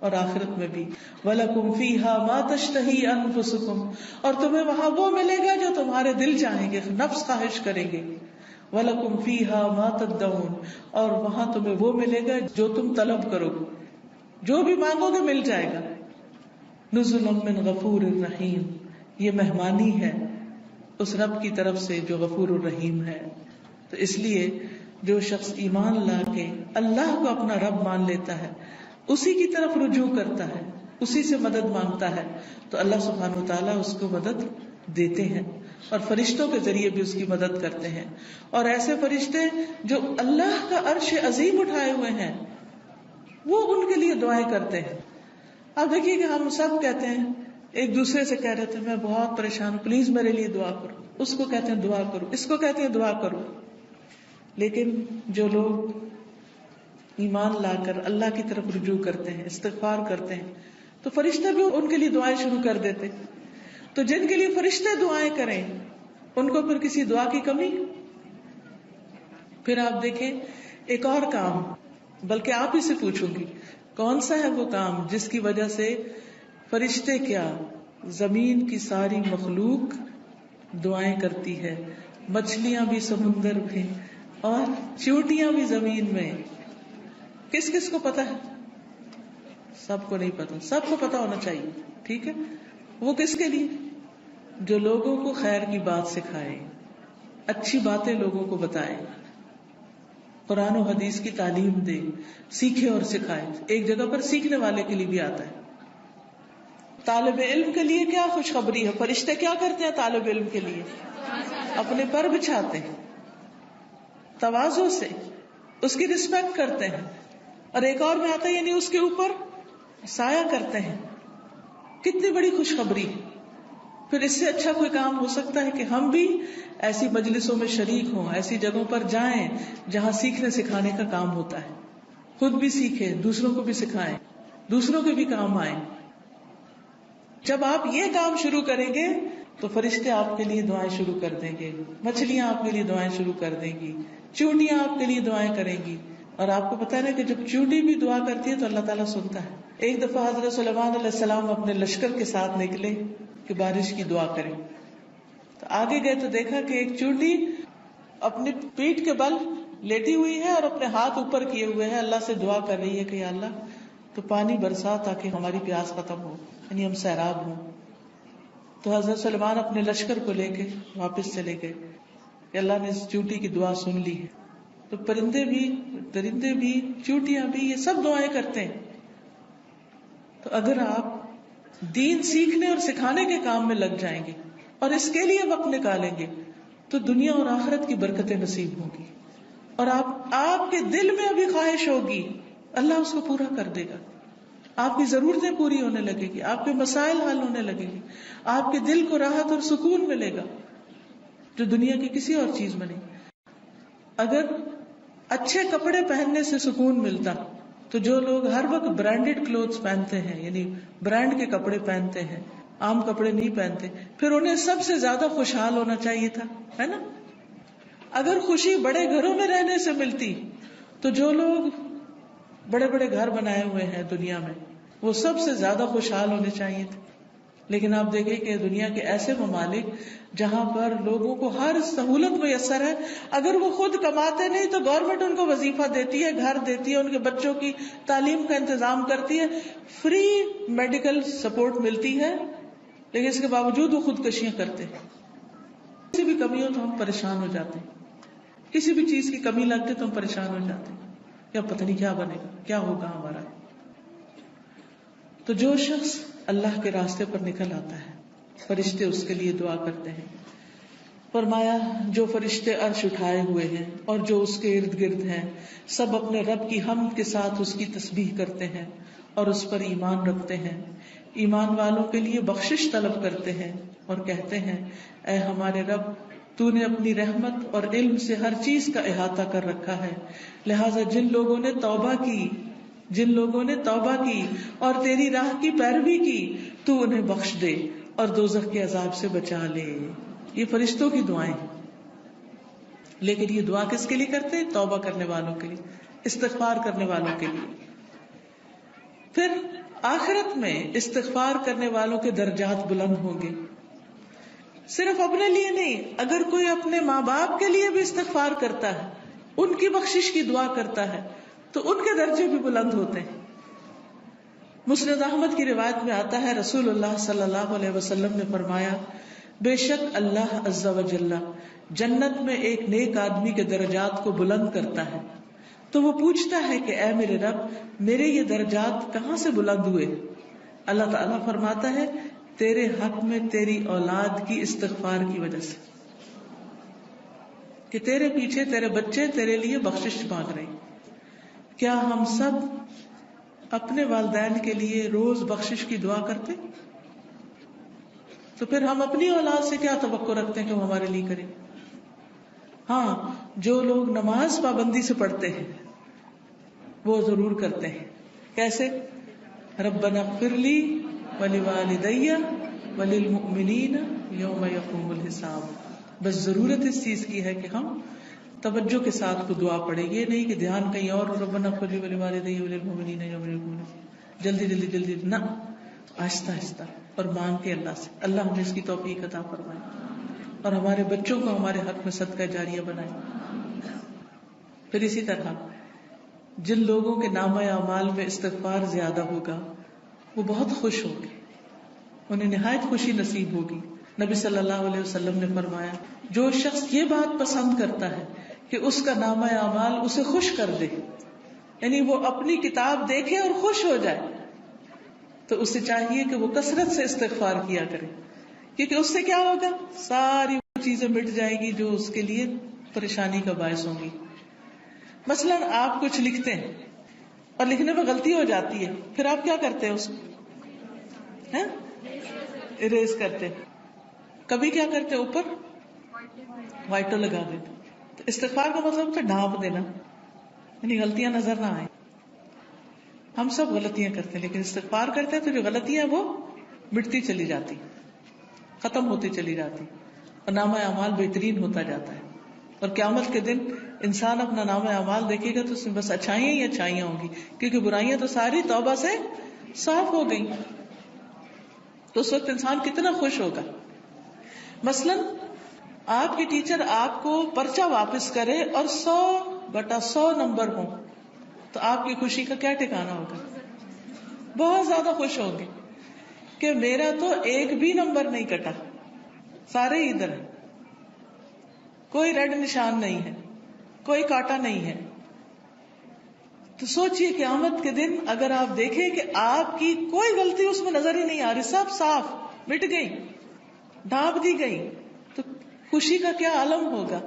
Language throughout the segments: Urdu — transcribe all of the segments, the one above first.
اور آخرت میں بھی. وَلَكُمْ فِيهَا مَا تَشْتَهِي أَنفُسُكُمْ، اور تمہیں وہاں وہ ملے گا جو تمہارے دل چاہیں گے، نفس خواہش کریں گے. وَلَكُمْ فِيهَا مَا تَدَّعُونَ، اور وہاں تمہیں وہ ملے گا جو تم طلب کرو گے، جو بھی مانگو گے مل جائے گا. نُزُلًا مِّن غَفُورٍ رَحِيمٍ، یہ مہمانی ہے اس رب کی طرف سے جو غفور الرحیم ہے. تو اس لیے جو شخص ایمان لا کے اللہ کو اپنا رب مان لیتا ہے، اسی کی طرف رجوع کرتا ہے، اسی سے مدد مانگتا ہے، تو اللہ سبحانہ وتعالیٰ اس کو مدد دیتے ہیں اور فرشتوں کے ذریعے بھی اس کی مدد کرتے ہیں. اور ایسے فرشتے جو اللہ کا عرش عظیم اٹھائے ہوئے ہیں وہ ان کے لیے دعائیں کرتے ہیں. اب دیکھیے کہ ہم سب کہتے ہیں، ایک دوسرے سے کہہ رہے تھے میں بہت پریشان ہوں، پلیز میرے لیے دعا کرو، اس کو کہتے ہیں دعا کرو، اس کو کہتے ہیں دعا کرو. لیکن جو لوگ ایمان لا کر اللہ کی طرف رجوع کرتے ہیں، استغفار کرتے ہیں، تو فرشتے بھی ان کے لیے دعائیں شروع کر دیتے. تو جن کے لیے فرشتے دعائیں کریں ان کو پھر کسی دعا کی کمی. پھر آپ دیکھیں ایک اور کام، بلکہ آپ ہی سے پوچھوں گی کون سا ہے وہ کام جس کی وجہ سے فرشتے کیا زمین کی ساری مخلوق دعائیں کرتی ہے، مچھلیاں بھی سمندر میں اور چیونٹیاں بھی زمین میں. کس کس کو پتا ہے؟ سب کو نہیں پتا، سب کو پتا ہونا چاہیے. ٹھیک ہے، وہ کس کے لیے؟ جو لوگوں کو خیر کی بات سکھائے، اچھی باتیں لوگوں کو بتائے، قرآن و حدیث کی تعلیم دے، سیکھے اور سکھائے. ایک جگہ پر سیکھنے والے کے لیے بھی آتا ہے. طالب علم کے لیے کیا خوشخبری ہے، فرشتے کیا کرتے ہیں طالب علم کے لیے؟ اپنے پر بچھاتے ہیں، تواضع سے اس کی رسپیکٹ کرتے ہیں. اور ایک اور میں آتا ہے یعنی اس کے اوپر سایہ کرتے ہیں. کتنی بڑی خوشخبری. پھر اس سے اچھا کوئی کام ہو سکتا ہے کہ ہم بھی ایسی مجلسوں میں شریک ہوں، ایسی جگہوں پر جائیں جہاں سیکھنے سکھانے کا کام ہوتا ہے. خود بھی سیکھیں، دوسروں کو بھی سکھائیں، دوسروں کے بھی کام آئیں. جب آپ یہ کام شروع کریں گے تو فرشتے آپ کے لیے دعائیں شروع کر دیں گے، مچھلیاں آپ کے لیے دعائیں شروع کر دیں گی، چیونٹیاں آپ کے لیے دعائیں کریں گی. اور آپ کو پتا ہے نا کہ جب چیونٹی بھی دعا کرتی ہے تو اللہ تعالیٰ سنتا ہے. ایک دفعہ حضرت سلیمان علیہ السلام اپنے لشکر کے ساتھ نکلے کہ بارش کی دعا کریں. تو آگے گئے تو دیکھا کہ ایک چیونٹی اپنی پیٹھ کے بل لیٹی ہوئی ہے اور اپنے ہاتھ اوپر کیے ہوئے ہے، اللہ سے دعا کر رہی ہے کہ یا اللہ تو پانی برسا تاکہ ہماری پیاس ختم ہو، یعنی ہم سیراب ہوں. تو حضرت سلیمان اپنے لشکر کو لے کے واپس چلے گئے کہ اللہ نے اس چیونٹی کی دعا سن لی ہے. تو پرندے بھی، درندے بھی، چیونٹیاں بھی، یہ سب دعائیں کرتے ہیں. تو اگر آپ دین سیکھنے اور سکھانے کے کام میں لگ جائیں گے اور اس کے لیے وقت نکالیں گے تو دنیا اور آخرت کی برکتیں نصیب ہوں گی. اور آپ کے دل میں ابھی خواہش ہوگی اللہ اس کو پورا کر دے گا. آپ کی ضرورتیں پوری ہونے لگے گی، آپ کے مسائل حل ہونے لگے گی، آپ کے دل کو راحت اور سکون ملے گا جو دنیا کی کسی اور چیز میں نہیں. اگر اچھے کپڑے پہننے سے سکون ملتا تو جو لوگ ہر وقت برانڈیڈ کلوتھز پہنتے ہیں، یعنی برانڈ کے کپڑے پہنتے ہیں، عام کپڑے نہیں پہنتے، پھر انہیں سب سے زیادہ خوشحال ہونا چاہیے تھا، ہے نا؟ اگر خوشی بڑے گھروں میں رہنے سے ملتی تو جو لوگ بڑے بڑے گھر بنائے ہوئے ہیں دنیا میں وہ سب سے زیادہ خوشحال ہونے چاہیے تھے. لیکن آپ دیکھیں کہ دنیا کے ایسے ممالک جہاں پر لوگوں کو ہر سہولت میسر ہے، اگر وہ خود کماتے نہیں تو گورنمنٹ ان کو وظیفہ دیتی ہے، گھر دیتی ہے، ان کے بچوں کی تعلیم کا انتظام کرتی ہے، فری میڈیکل سپورٹ ملتی ہے، لیکن اس کے باوجود وہ خودکشیاں کرتے ہیں. کسی بھی کمی ہو تو ہم پریشان ہو جاتے ہیں، کسی بھی چیز کی کمی لگتی تو ہم پریشان ہو جاتے ہیں، یا پتہ نہیں کیا بنے گا، کیا ہوگا ہمارا. تو جو شخص اللہ کے راستے پر نکل آتا ہے فرشتے اس کے لیے دعا کرتے ہیں. فرمایا جو فرشتے عرش اٹھائے ہوئے ہیں اور جو اس کے ارد گرد ہیں سب اپنے رب کی حمد کے ساتھ اس کی تسبیح کرتے ہیں اور اس پر ایمان رکھتے ہیں. ایمان والوں کے لیے بخشش طلب کرتے ہیں اور کہتے ہیں اے ہمارے رب تو نے اپنی رحمت اور علم سے ہر چیز کا احاطہ کر رکھا ہے، لہٰذا جن لوگوں نے توبہ کی اور تیری راہ کی پیروی کی تو انہیں بخش دے اور دوزخ کے عذاب سے بچا لے. یہ فرشتوں کی دعائیں ہیں، لیکن یہ دعا کس کے لیے کرتے ہیں؟ توبہ کرنے والوں کے لیے، استغفار کرنے والوں کے لیے. پھر آخرت میں استغفار کرنے والوں کے درجات بلند ہوں گے. صرف اپنے لیے نہیں، اگر کوئی اپنے ماں باپ کے لیے بھی استغفار کرتا ہے، ان کی بخشش کی دعا کرتا ہے، تو ان کے درجے بھی بلند ہوتے ہیں. مسند احمد کی روایت میں آتا ہے رسول اللہ صلی اللہ علیہ وسلم نے فرمایا، بے شک اللہ عز و جل جنت میں ایک نیک آدمی کے درجات کو بلند کرتا ہے، تو وہ پوچھتا ہے کہ اے میرے رب، میرے یہ درجات کہاں سے بلند ہوئے؟ اللہ تعالیٰ فرماتا ہے، تیرے حق میں تیری اولاد کی استغفار کی وجہ سے، کہ تیرے پیچھے تیرے بچے تیرے لیے بخشش مانگ رہے ہیں. کیا ہم سب اپنے والدین کے لیے روز بخشش کی دعا کرتے؟ تو پھر ہم اپنی اولاد سے کیا توقع رکھتے ہیں کہ وہ ہمارے لیے کرے؟ ہاں، جو لوگ نماز پابندی سے پڑھتے ہیں وہ ضرور کرتے ہیں. کیسے؟ ربنا اغفر لی ولوالدی وللمؤمنین یوم یقوم الحساب. بس ضرورت اس چیز کی ہے کہ ہم توجہ کے ساتھ کو دعا پڑھیں، یہ نہیں کہ دھیان کہیں اور، ربنا اغفر لی ولوالدی وللمؤمنین یوم یقوم الحساب، جلدی جلدی جلدی نہ، آہستہ آہستہ اور مانگ کے اللہ سے. اللہ ہمیں اس کی توفیق عطا فرمائے اور ہمارے بچوں کو ہمارے حق میں صدقہ جاریہ بنائے. پھر اسی طرح جن لوگوں کے نامہ اعمال میں استغفار زیادہ ہوگا وہ بہت خوش ہوں گے، انہیں نہایت خوشی نصیب ہوگی. نبی صلی اللہ علیہ وسلم نے فرمایا، جو شخص یہ بات پسند کرتا ہے کہ اس کا نامہ اعمال اسے خوش کر دے، یعنی وہ اپنی کتاب دیکھے اور خوش ہو جائے، تو اسے چاہیے کہ وہ کثرت سے استغفار کیا کرے، کیونکہ اس سے کیا ہوگا، ساری وہ چیزیں مٹ جائیں گی جو اس کے لیے پریشانی کا باعث ہوں گی. مثلا آپ کچھ لکھتے ہیں اور لکھنے میں غلطی ہو جاتی ہے، پھر آپ کیا کرتے ہیں؟ اس کو اریز کرتے. کبھی کیا کرتے ہیں؟ اوپر وائٹر لگا دیتے. تو استغفار کا مطلب ہوتا ہے ڈھانپ دینا، یعنی غلطیاں نظر نہ آئیں. ہم سب غلطیاں کرتے ہیں، لیکن استغفار کرتے ہیں تو جو غلطیاں وہ مٹتی چلی جاتی، ختم ہوتی چلی جاتی، اور نامہ اعمال بہترین ہوتا جاتا ہے. اور قیامت کے دن انسان اپنا نامہ اعمال دیکھے گا تو اس میں بس اچھائیاں ہی اچھائیاں ہوں گی، کیونکہ برائیاں تو ساری توبہ سے صاف ہو گئی. تو اس وقت انسان کتنا خوش ہوگا. مثلا آپ کی ٹیچر آپ کو پرچہ واپس کرے اور 100/100 نمبر ہوں تو آپ کی خوشی کا کیا ٹھکانا ہوگا؟ بہت زیادہ خوش ہوں گے کہ میرا تو ایک بھی نمبر نہیں کٹا، سارے ہی ادھر ہیں، کوئی ریڈ نشان نہیں ہے، کوئی کاٹا نہیں ہے. تو سوچئے قیامت کے دن اگر آپ دیکھیں کہ آپ کی کوئی غلطی اس میں نظر ہی نہیں آ رہی، سب صاف مٹ گئی، ڈھانپ دی گئی، تو خوشی کا کیا عالم ہوگا.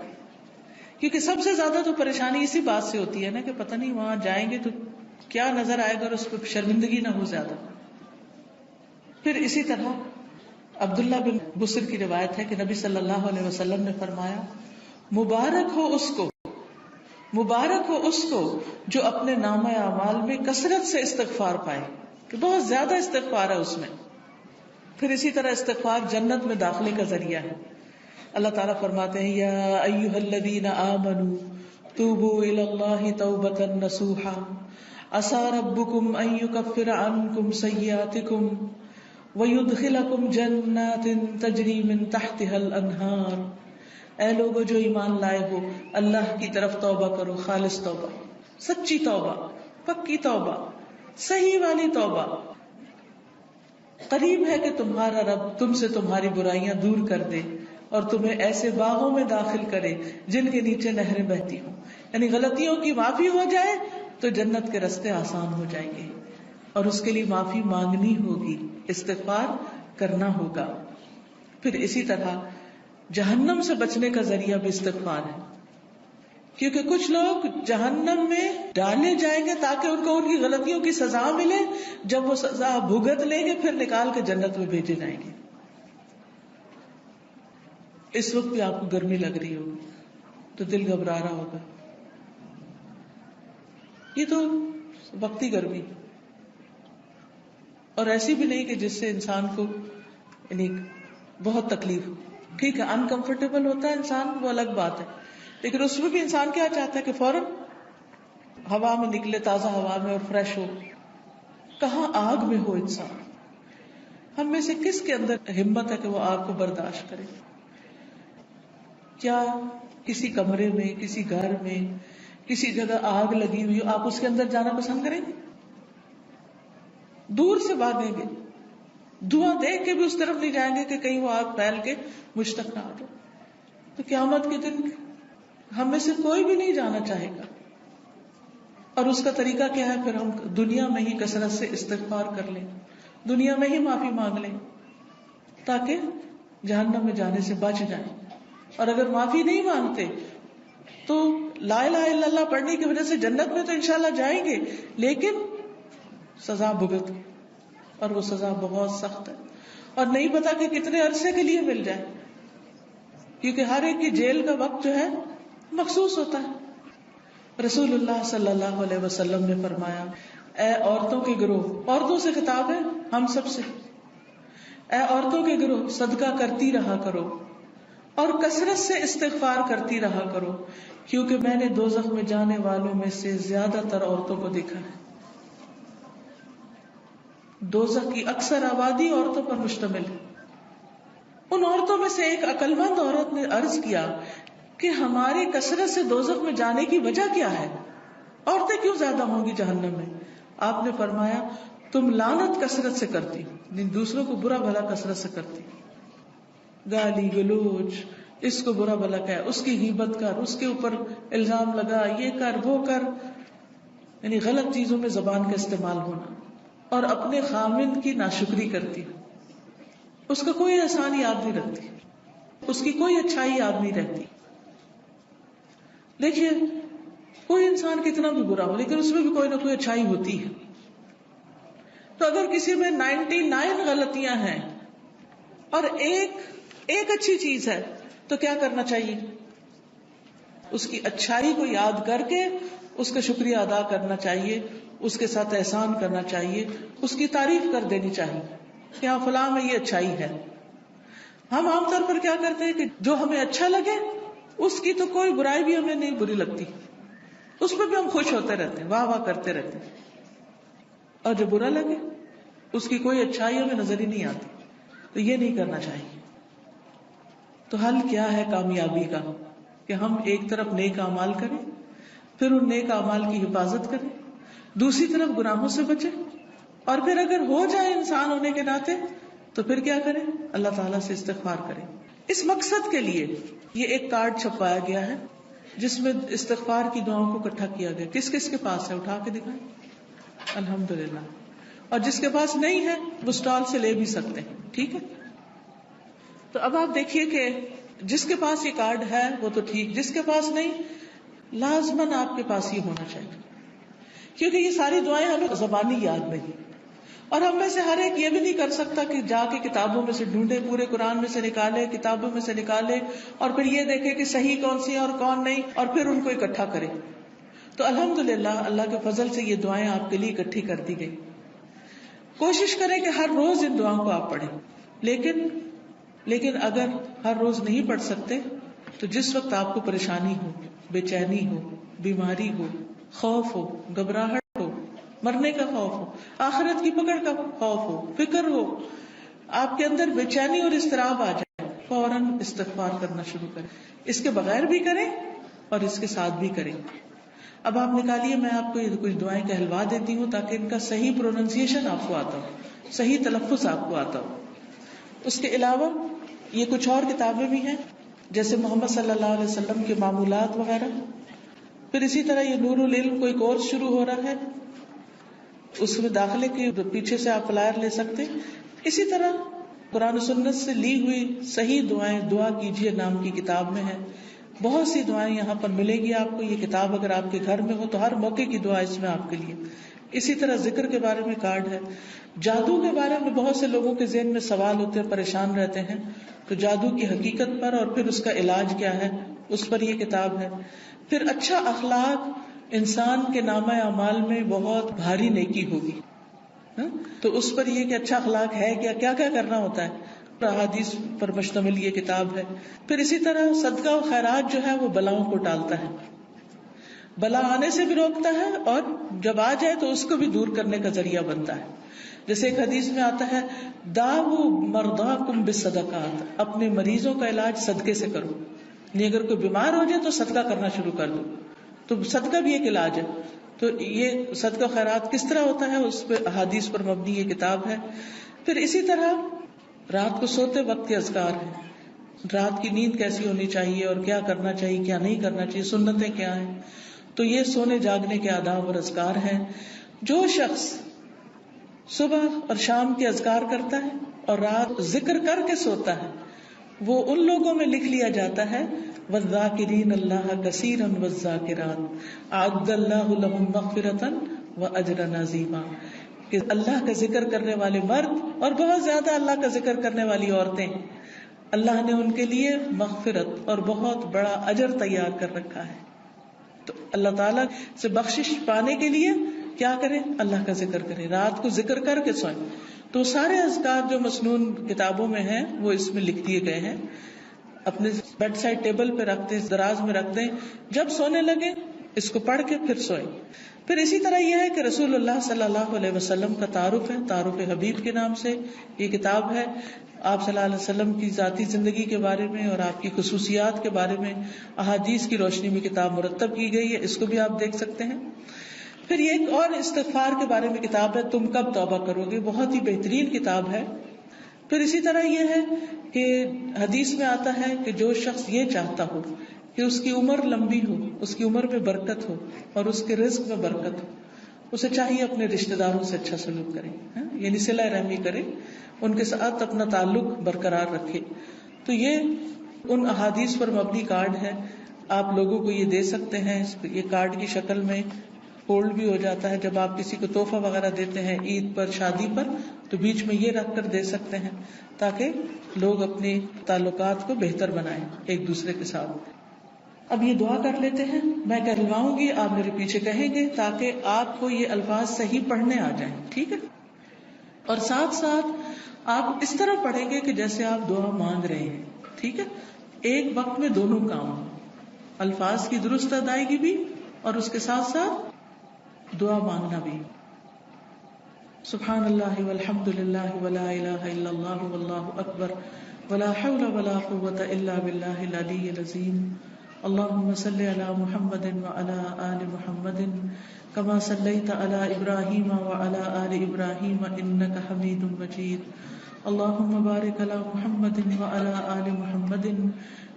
کیونکہ سب سے زیادہ تو پریشانی اسی بات سے ہوتی ہے نا کہ پتہ نہیں وہاں جائیں گے تو کیا نظر آئے گا اور اس پہ شرمندگی نہ ہو زیادہ. پھر اسی طرح عبداللہ بن بصر کی روایت ہے کہ نبی صلی اللہ علیہ وسلم نے فرمایا، مبارک ہو اس کو جو اپنے نامہ اعمال میں کثرت سے استغفار پائے، کہ بہت زیادہ استغفار ہے اس میں. پھر اسی طرح استغفار جنت میں داخلے کا ذریعہ ہے. اللہ تعالیٰ فرماتے ہیں، یا ایھا الذین آمنوا توبوا الی اللہ توبۃ نصوحا عسى ربکم ان یکفر عنکم سیئاتکم وَيُدْخِلَكُمْ جَنَّاتٍ تَجْرِي مِن تَحْتِهَا الْأَنْهَارُ. اے لوگو جو ایمان لائے ہو، اللہ کی طرف توبہ کرو، خالص توبہ، سچی توبہ، پکی توبہ، صحیح والی توبہ. قریب ہے کہ تمہارا رب تم سے تمہاری برائیاں دور کر دے اور تمہیں ایسے باغوں میں داخل کرے جن کے نیچے نہریں بہتی ہوں. یعنی غلطیوں کی معافی ہو جائے تو جنت کے راستے آسان ہو جائیں گے، اور اس کے لیے معافی مانگنی ہوگی، استغفار کرنا ہوگا. پھر اسی طرح جہنم سے بچنے کا ذریعہ بھی استغفار ہے، کیونکہ کچھ لوگ جہنم میں ڈالے جائیں گے تاکہ ان کو ان کی غلطیوں کی سزا ملے، جب وہ سزا بھگت لیں گے پھر نکال کے جنت میں بھیجے جائیں گے. اس وقت بھی آپ کو گرمی لگ رہی ہوگی تو دل گھبرا رہا ہوگا، یہ تو وقتی گرمی، اور ایسی بھی نہیں کہ جس سے انسان کو یعنی بہت تکلیف ہو. ٹھیک ہے، انکمفرٹیبل ہوتا ہے انسان، وہ الگ بات ہے، لیکن اس میں بھی انسان کیا چاہتا ہے کہ فوراً ہوا میں نکلے، تازہ ہوا میں، اور فریش ہو. کہاں آگ میں ہو انسان. ہم میں سے کس کے اندر ہمت ہے کہ وہ آگ کو برداشت کرے؟ کیا کسی کمرے میں، کسی گھر میں، کسی جگہ آگ لگی ہوئی ہو، آپ اس کے اندر جانا پسند کریں گے؟ دور سے بھاگیں گے، دھواں دیکھ کے بھی اس طرف نہیں جائیں گے کہ کہیں وہ آگ پھیل کے مجھ تک نہ آ جائے. تو قیامت کے دن ہم میں سے کوئی بھی نہیں جانا چاہے گا. اور اس کا طریقہ کیا ہے؟ پھر ہم دنیا میں ہی کثرت سے استغفار کر لیں، دنیا میں ہی معافی مانگ لیں تاکہ جہنم میں جانے سے بچ جائیں. اور اگر معافی نہیں مانگتے تو لا الہ الا اللہ پڑھنے کی وجہ سے جنت میں تو انشاءاللہ جائیں گے، لیکن سزا بھگت، اور وہ سزا بہت سخت ہے اور نہیں پتا کہ کتنے عرصے کے لیے مل جائے، کیونکہ ہر ایک کی جیل کا وقت جو ہے مخصوص ہوتا ہے. رسول اللہ صلی اللہ علیہ وسلم نے فرمایا، اے عورتوں کے گروہ، عورتوں سے خطاب ہے ہم سب سے، اے عورتوں کے گروہ صدقہ کرتی رہا کرو اور کثرت سے استغفار کرتی رہا کرو، کیونکہ میں نے دوزخ میں جانے والوں میں سے زیادہ تر عورتوں کو دیکھا ہے. دوزخ کی اکثر آبادی عورتوں پر مشتمل ہے. ان عورتوں میں سے ایک عقل مند عورت نے عرض کیا کہ ہماری کثرت سے دوزخ میں جانے کی وجہ کیا ہے؟ عورتیں کیوں زیادہ ہوں گی جہنم میں؟ آپ نے فرمایا، تم لعنت کثرت سے کرتی، دوسروں کو برا بھلا کثرت سے کرتی، گالی گلوچ، اس کو برا بھلا کہہ، اس کی غیبت کر، اس کے اوپر الزام لگا، یہ کر وہ کر، یعنی غلط چیزوں میں زبان کا استعمال ہونا، اور اپنے خامند کی ناشکری کرتی، اس کا کوئی احسان یاد نہیں رکھتی، اس کی کوئی اچھائی یاد نہیں رہتی. دیکھیے کوئی انسان کتنا بھی برا ہو لیکن اس میں بھی کوئی نہ کوئی اچھائی ہوتی ہے. تو اگر کسی میں 99 غلطیاں ہیں اور ایک اچھی چیز ہے تو کیا کرنا چاہیے؟ اس کی اچھائی کو یاد کر کے اس کا شکریہ ادا کرنا چاہیے، اس کے ساتھ احسان کرنا چاہیے، اس کی تعریف کر دینی چاہیے کہ ہاں فلاں میں یہ اچھائی ہے. ہم عام طور پر کیا کرتے ہیں کہ جو ہمیں اچھا لگے اس کی تو کوئی برائی بھی ہمیں نہیں بری لگتی، اس پہ بھی ہم خوش ہوتے رہتے ہیں، واہ واہ کرتے رہتے ہیں، اور جو برا لگے اس کی کوئی اچھائی ہمیں نظر ہی نہیں آتی. تو یہ نہیں کرنا چاہیے. تو حل کیا ہے کامیابی کا؟ کہ ہم ایک طرف نیک اعمال کریں، پھر ان نیک اعمال کی حفاظت کریں، دوسری طرف گناہوں سے بچیں، اور پھر اگر ہو جائے انسان ہونے کے ناطے تو پھر کیا کریں؟ اللہ تعالیٰ سے استغفار کریں. اس مقصد کے لیے یہ ایک کارڈ چھپایا گیا ہے جس میں استغفار کی دعاؤں کو اکٹھا کیا گیا. کس کس کے پاس ہے؟ اٹھا کے دکھائیں. الحمدللہ. اور جس کے پاس نہیں ہے وہ اسٹال سے لے بھی سکتے ہیں. ٹھیک ہے. تو اب آپ دیکھیے کہ جس کے پاس یہ کارڈ ہے وہ تو ٹھیک، جس کے پاس نہیں، لازماً آپ کے پاس ہی ہونا چاہیے، کیونکہ یہ ساری دعائیں ہمیں زبانی یاد نہیں. اور ہم میں سے ہر ایک یہ بھی نہیں کر سکتا کہ جا کے کتابوں میں سے ڈھونڈے، پورے قرآن میں سے نکالے، کتابوں میں سے نکالے، اور پھر یہ دیکھے کہ صحیح کون سی ہے اور کون نہیں، اور پھر ان کو اکٹھا کرے. تو الحمدللہ اللہ کے فضل سے یہ دعائیں آپ کے لیے اکٹھی کر دی گئی. کوشش کریں کہ ہر روز ان دعاؤں کو آپ پڑھیں. لیکن اگر ہر روز نہیں پڑھ سکتے تو جس وقت آپ کو پریشانی ہو، بے چینی ہو، بیماری ہو، خوف ہو، گھبراہٹ ہو، مرنے کا خوف ہو، آخرت کی پکڑ کا خوف ہو، فکر ہو، آپ کے اندر بے چینی اور اضطراب آ جائے، فوراً استغفار کرنا شروع کریں. اس کے بغیر بھی کریں اور اس کے ساتھ بھی کریں. اب آپ نکالیے، میں آپ کو یہ کچھ دعائیں کہلوا دیتی ہوں تاکہ ان کا صحیح پروننسیشن آپ کو آتا ہو، صحیح تلفظ آپ کو آتا ہو. اس کے علاوہ یہ کچھ اور کتابیں بھی ہیں جیسے محمد صلی اللہ علیہ وسلم کے معمولات وغیرہ. پھر اسی طرح یہ نور العلم کوئی کورس شروع ہو رہا ہے، اس میں داخلے کے پیچھے سے آپ فلائر لے سکتے ہیں. اسی طرح قرآن و سنت سے لی ہوئی صحیح دعائیں دعا کیجیے نام کی کتاب میں ہے. بہت سی دعائیں یہاں پر ملے گی آپ کو. یہ کتاب اگر آپ کے گھر میں ہو تو ہر موقع کی دعا اس میں آپ کے لیے. اسی طرح ذکر کے بارے میں کارڈ ہے. جادو کے بارے میں بہت سے لوگوں کے ذہن میں سوال ہوتے ہیں، پریشان رہتے ہیں، تو جادو کی حقیقت پر اور پھر اس کا علاج کیا ہے اس پر یہ کتاب ہے. پھر اچھا اخلاق انسان کے نامہ اعمال میں بہت بھاری نیکی ہوگی، تو اس پر یہ کہ اچھا اخلاق ہے کیا کیا کرنا ہوتا ہے، احادیث پر مشتمل یہ کتاب ہے. پھر اسی طرح صدقہ و خیرات جو ہے وہ بلاؤں کو ٹالتا ہے. بلا آنے سے بھی روکتا ہے اور جب آ جائے تو اس کو بھی دور کرنے کا ذریعہ بنتا ہے. جیسے ایک حدیث میں آتا ہے داؤ مرضاکم بالصدقات, اپنے مریضوں کا علاج صدقے سے کرو. نہیں اگر کوئی بیمار ہو جائے تو صدقہ کرنا شروع کر دو, تو صدقہ بھی ایک علاج ہے. تو یہ صدقہ خیرات کس طرح ہوتا ہے اس پہ احادیث پر مبنی یہ کتاب ہے. پھر اسی طرح رات کو سوتے وقت کے اذکار ہیں, رات کی نیند کیسی ہونی چاہیے اور کیا کرنا چاہیے کیا نہیں کرنا چاہیے, سنتیں کیا ہیں. تو یہ سونے جاگنے کے آداب اور اذکار ہیں. جو شخص صبح اور شام کے اذکار کرتا ہے اور رات ذکر کر کے سوتا ہے وہ ان لوگوں میں لکھ لیا جاتا ہے والذاکرین اللہ کثیرا والذاکرات اعد اللہ لهم مغفرۃ واجرا عظیما, کہ اللہ کا ذکر کرنے والے مرد اور بہت زیادہ اللہ کا ذکر کرنے والی عورتیں, اللہ نے ان کے لیے مغفرت اور بہت بڑا اجر تیار کر رکھا ہے. تو اللہ تعالیٰ سے بخشش پانے کے لیے کیا کریں, اللہ کا ذکر کریں, رات کو ذکر کر کے سوئیں. تو سارے اذکار جو مسنون کتابوں میں ہیں وہ اس میں لکھ دیے گئے ہیں. اپنے بیڈ سائڈ ٹیبل پہ رکھ دیں, دراز میں رکھ دیں, جب سونے لگے اس کو پڑھ کے پھر سوئیں. پھر اسی طرح یہ ہے کہ رسول اللہ صلی اللہ علیہ وسلم کا تعارف ہے, تعارف حبیب کے نام سے یہ کتاب ہے. آپ صلی اللہ علیہ وسلم کی ذاتی زندگی کے بارے میں اور آپ کی خصوصیات کے بارے میں احادیث کی روشنی میں کتاب مرتب کی گئی ہے, اس کو بھی آپ دیکھ سکتے ہیں. پھر یہ ایک اور استغفار کے بارے میں کتاب ہے, تم کب توبہ کرو گے, بہت ہی بہترین کتاب ہے. پھر اسی طرح یہ ہے کہ حدیث میں آتا ہے کہ جو شخص یہ چاہتا ہو کہ اس کی عمر لمبی ہو, اس کی عمر میں برکت ہو اور اس کے رزق میں برکت ہو, اسے چاہیے اپنے رشتہ داروں سے اچھا سلوک کرے, یعنی صلہ رحمی کرے, ان کے ساتھ اپنا تعلق برقرار رکھے. تو یہ ان احادیث پر مبنی کارڈ ہے, آپ لوگوں کو یہ دے سکتے ہیں. یہ کارڈ کی شکل میں فولڈ بھی ہو جاتا ہے, جب آپ کسی کو تحفہ وغیرہ دیتے ہیں عید پر شادی پر تو بیچ میں یہ رکھ کر دے سکتے ہیں تاکہ لوگ اپنے تعلقات کو بہتر بنائیں ایک دوسرے کے ساتھ. اب یہ دعا کر لیتے ہیں, میں کہلواؤں گی آپ میرے پیچھے کہیں گے تاکہ آپ کو یہ الفاظ صحیح پڑھنے آ جائیں, ٹھیک ہے. اور ساتھ ساتھ آپ اس طرح پڑھیں گے کہ جیسے آپ دعا مانگ رہے ہیں, ٹھیک ہے. ایک وقت میں دونوں کام, الفاظ کی درست ادائیگی بھی اور اس کے ساتھ ساتھ دعا مانگنا بھی. سبحان اللہ والحمد للہ ولا الہ الا اللہ واللہ اکبر ولا حول ولا قوة الا باللہ العلی العظیم. اللہم صلی علی محمد وعلی آل محمد کما صلیت علی ابراہیم وعلی آل ابراہیم انک حمید مجید. اللہم بارک علی محمد وعلی آل محمد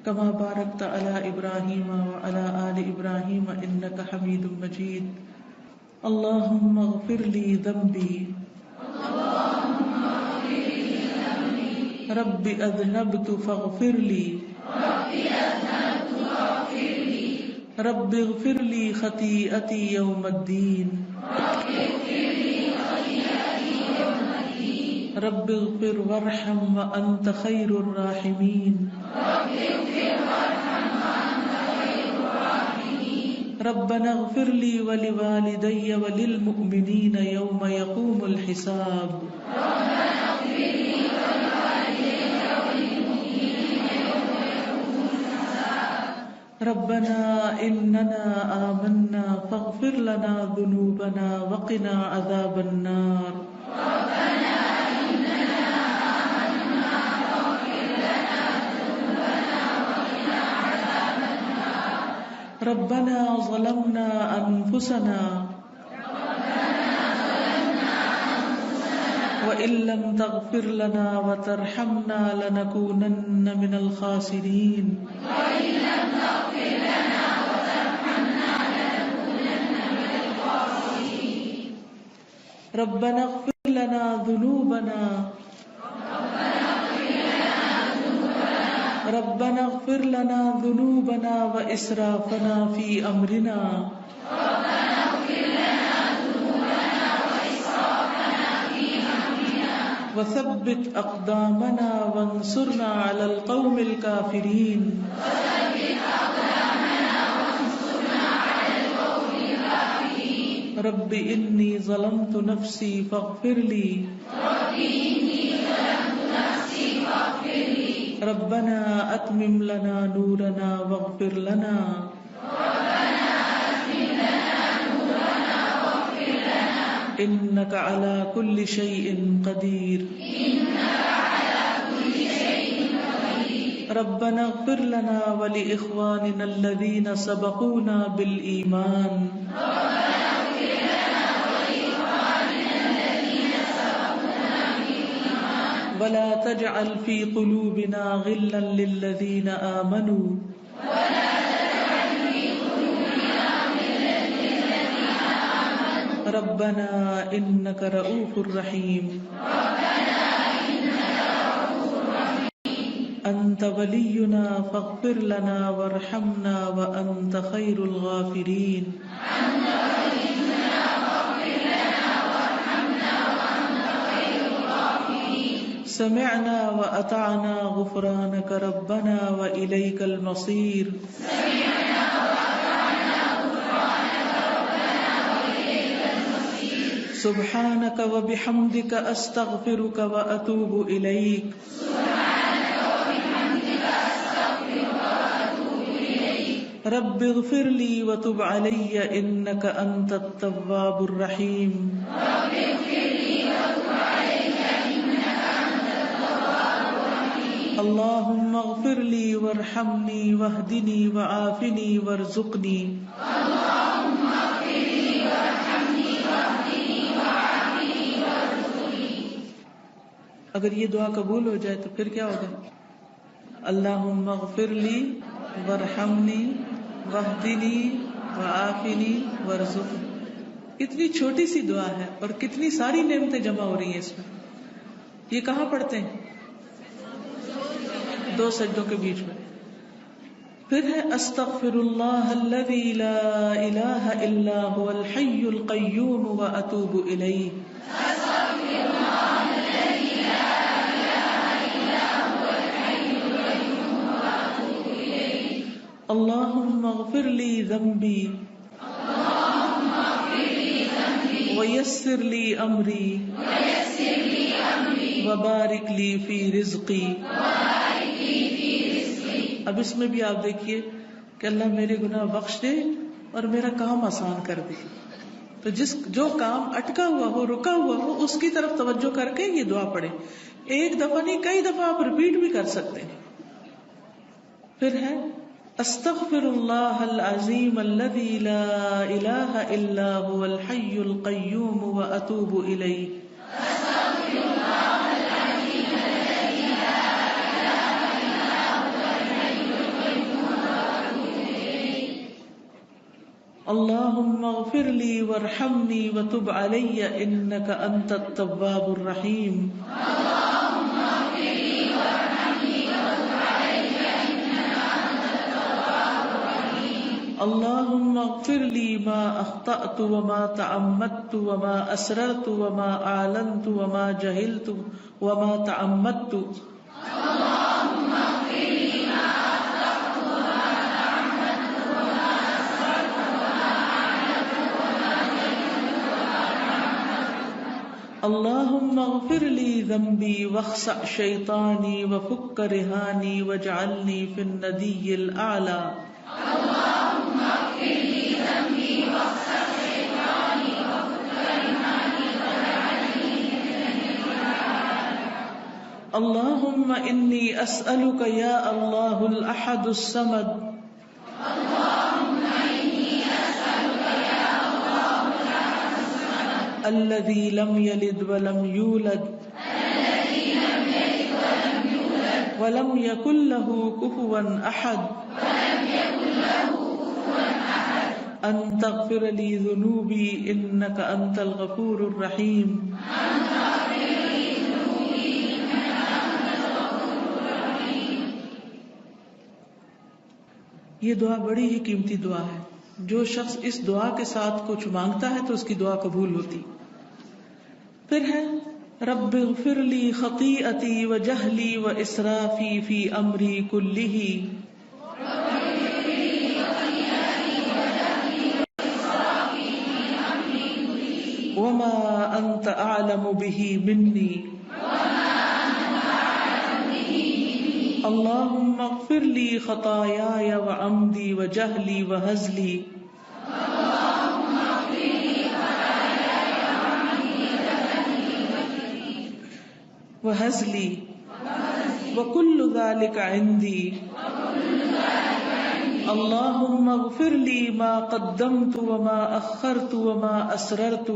کما بارکت علی ابراہیم وعلی آل ابراہیم انک حمید مجید. اللہم اغفر لی ذنبی رب اذنبت فاغفر لی رب اغفر لی خطیئتی یوم الدین رب اغفر وارحم وانت خیر الراحمین ربنا اغفر لی ولوالدی وللمؤمنین یوم یقوم الحساب. ربنا اننا آمنا فاغفر لنا ذنوبنا وقنا عذاب النار. ربنا ظلمنا انفسنا وإن لم تغفر لنا وترحمنا لنكونن من الخاسرين. ربنا اغفر لنا ذنوبنا ربنا اغفر لنا ذنوبنا وإسرافنا في أمرنا وثبت أقدامنا وانصرنا على القوم الكافرين. رب إني ظلمت نفسي فاغفر لي ربنا أتمم لنا نورنا واغفر لنا إنك على كل شيء قدير ربنا اغفر لنا ولإخواننا الذين سبقونا بالإيمان ولا تجعل في قلوبنا غلا للذين آمنوا ربنا إنك رؤوف رحيم أنت ولينا فاغفر لنا وارحمنا وأنت خير الغافرين سمعنا وأطعنا غفرانك ربنا وإليك المصير سبحانك وبحمدك أستغفرك وأتوب إليك رب اغفر لي وتب علي إنك أنت التواب الرحيم اللهم اغفر لي وارحمني واهدني وعافني وارزقني اگر یہ دعا قبول ہو جائے تو پھر کیا ہوگا؟ اللہم اغفر لی وارحمنی واہدنی وعافنی وارزقنی. کتنی چھوٹی سی دعا ہے اور کتنی ساری نعمتیں جمع ہو رہی ہیں اس میں. یہ کہاں پڑھتے ہیں؟ 2 سجدوں کے بیچ میں. پھر ہے استغفر اللہ الذی لا الہ الا هو الحی القیوم واتوب الیہ. اللهم اغفر لي ذنبي ويسر لي أمري وبارك لي في رزقي. اب اس میں بھی آپ دیکھیے کہ اللہ میرے گناہ بخش دے اور میرا کام آسان کر دے. تو جو کام اٹکا ہوا ہو، رکا ہوا ہو، اس کی طرف توجہ کر کے یہ دعا پڑھیں. ایک دفعہ نہیں، کئی دفعہ آپ ریپیٹ بھی کر سکتے ہیں. پھر ہے استغفر اللہ العظیم الذی لا الہ الا هو الحی القیوم واتوب الیہ. اللہم اغفر لی وارحمنی وتب علی انک انت التواب الرحیم. اللهم اغفر لي ما أخطأت وما تعمدت وما أسررت وما أعلنت وما جهلت وما تعمدت. اللهم اغفر لي ما أخطأت وما تعمدت وما أسررت وما أعلنت وما جهلت وما تعمدت. اللهم اغفر لي ذنبي واخسأ شيطاني وفك رهاني واجعلني في الندي الأعلى. اللهم إني أسألك يا الله الأحد الصمد الذي لم يلد ولم يولد ولم يكن له كفوا أحد أن تغفر لي ذنوبي إنك أنت الغفور الرحيم. یہ دعا بڑی ہی قیمتی دعا ہے. جو شخص اس دعا کے ساتھ کچھ مانگتا ہے تو اس کی دعا قبول ہوتی. پھر ہے رب اغفر لی خطیئتی وجہلی واسرافی فی امری کلہ وما انت اعلم به منی. اللهم اغفر لي خطاياي وعمدي وجهلي وهزلي وهزلي وكل ذلك عندي اللهم اغفر لي ما قدمت وما أخرت وما أسررت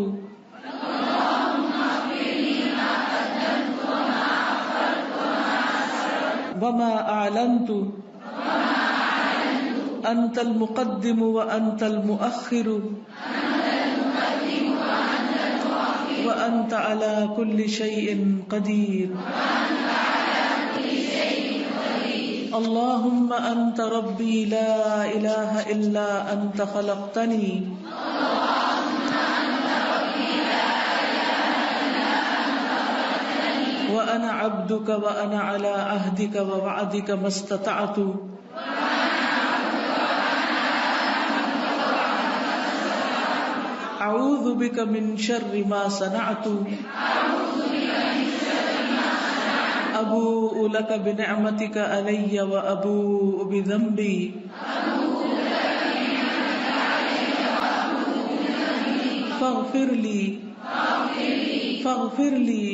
وما أعلنت أنت المقدم وأنت المؤخر وأنت على كل شيء قدير اللهم أنت ربي لا إله إلا أنت خلقتني وأنا عبدك وأنا على عهدك ووعدك ما استطعت أعوذ بك من شر ما صنعت أبوء لك بنعمتك علي وأبوء بذنبي فاغفر لي فاغفر لي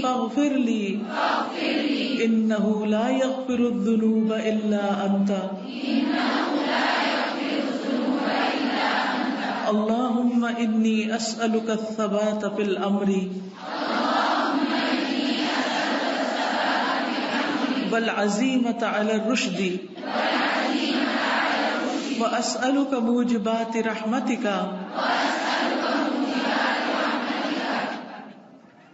فاغفر لي إنه لا يغفر الذنوب إلا أنت اللهم إني أسألك الثبات في الأمر والعزيمة على الرشد وأسألك موجبات رحمتك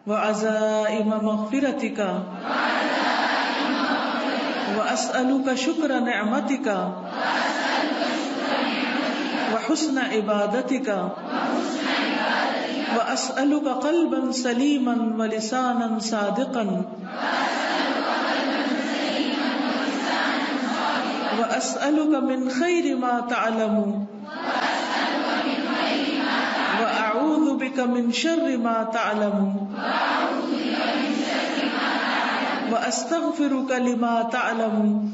وعزائم مغفرتك وأسألك شكر نعمتك وحسن عبادتك وأسألك قلبا سليما ولسانا صادقا وأسألك من خير ما تعلم وأعوذ بك من شر ما تعلم وأستغفرك لما تعلم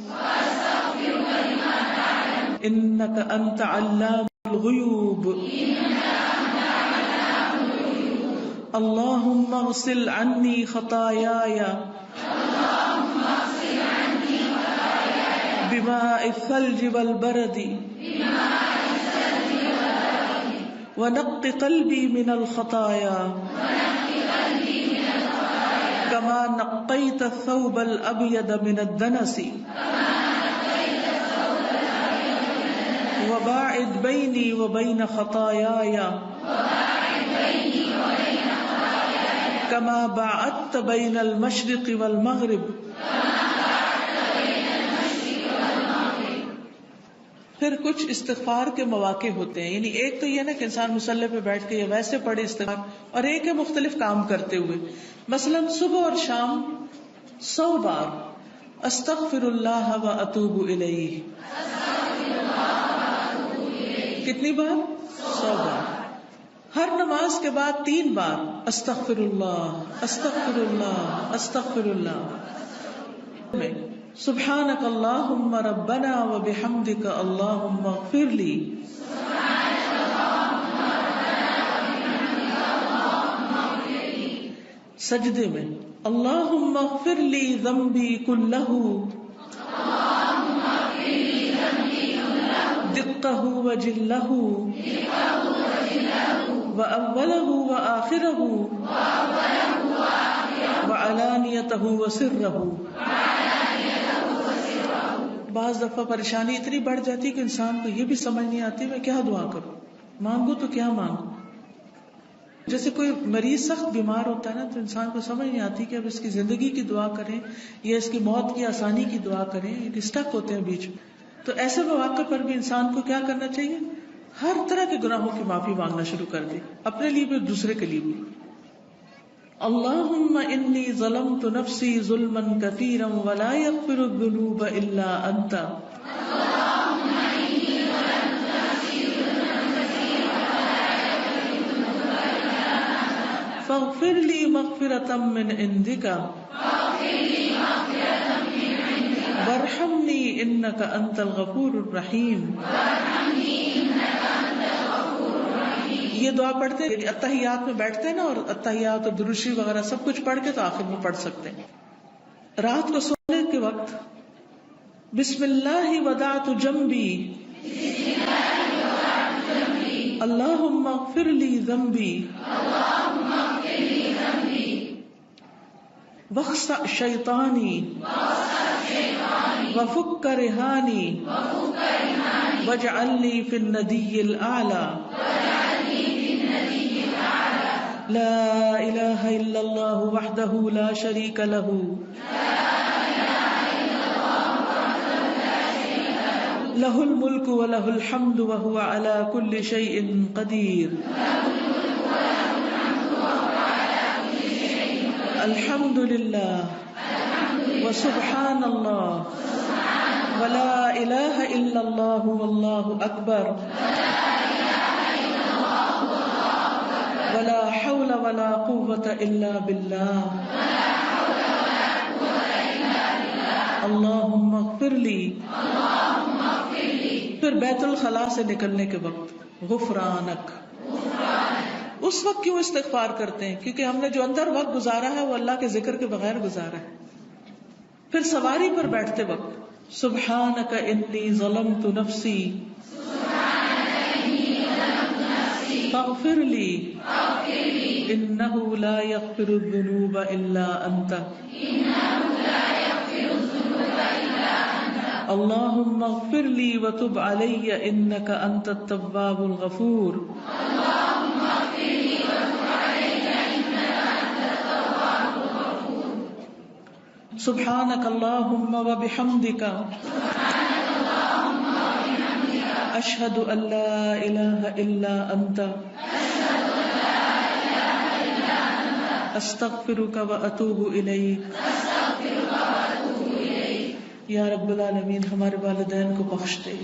إنك أنت علام الغيوب اللهم اغسل عني خطاياي بماء الثلج والبرد ونق قلبي من الخطايا كما نقيت الثوب الأبيض من الدنس وباعد بيني وبين خطاياي كما باعدت بين المشرق والمغرب پھر کچھ استغفار کے مواقع ہوتے ہیں، یعنی ایک تو یہ نا کہ انسان مصلی پہ بیٹھ کے یا ویسے پڑھے استغفار، اور ایک ہے مختلف کام کرتے ہوئے، مثلا صبح اور شام 100 بار استغفر اللہ و اتوب الیہ. کتنی بار؟ 100 بار. ہر نماز کے بعد 3 بار استغفر اللہ استغفر اللہ استغفر اللہ. سبحانک اللہم ربنا و بحمدک اللہم اغفر لی. سجدے میں اللہم اغفر لی ذنبی کلہ دقہ و جلہ و اولہ و آخرہ و علانیتہ و سرہ. بعض دفعہ پریشانی اتنی بڑھ جاتی کہ انسان کو یہ بھی سمجھ نہیں آتی میں کیا دعا کروں، مانگوں تو کیا مانگوں. جیسے کوئی مریض سخت بیمار ہوتا ہے نا تو انسان کو سمجھ نہیں آتی کہ اب اس کی زندگی کی دعا کریں یا اس کی موت کی آسانی کی دعا کریں، اسٹک ہوتے ہیں بیچ میں. تو ایسے مواقع پر بھی انسان کو کیا کرنا چاہیے؟ ہر طرح کے گناہوں کی معافی مانگنا شروع کر دے، اپنے لیے بھی دوسرے کے لیے بھی. اللہم انی ظلمت نفسی ظلما کثیرا ولا یغفر الذنوب الا انت فاغفر لی مغفرۃ من عندک وارحمنی انک انت الغفور الرحیم. یہ دعا پڑھتے ہیں اتحیات میں بیٹھتے ہیں نا، اور اتحیات اور درود شریف وغیرہ سب کچھ پڑھ کے تو آخر میں پڑھ سکتے ہیں. رات کو سونے کے وقت بسم اللہ ودعت جنبی اللہم اغفر لی ذنبی واخسأ شیطانی وفک رہانی واجعل لی فی الندی الاعلی لا الہ الا اللہ وحدہ لا شریک لہ لہ الملک ولہ الحمد وہو علی کل شیء قدیر الحمد للہ وسبحان اللہ ولا الہ الا اللہ واللہ اکبر ولا حول ولا قوة الا باللہ اللہم اغفر لی. پھر بیت الخلاء سے نکلنے کے وقت غفرانک. اس وقت کیوں استغفار کرتے ہیں؟ کیونکہ ہم نے جو اندر وقت گزارا ہے وہ اللہ کے ذکر کے بغیر گزارا ہے. پھر سواری پر بیٹھتے وقت سبحانک انی ظلمت نفسی فاغفر لی انہ لا یغفر الذنوب الا انت اللہم اغفر لی وتب علی انک انت التواب الغفور سبحانک اللہم وبحمدک اشہد ان لا الہ الا انت استغفرک واتوب الیک. یا رب العالمین ہمارے والدین کو بخش دے.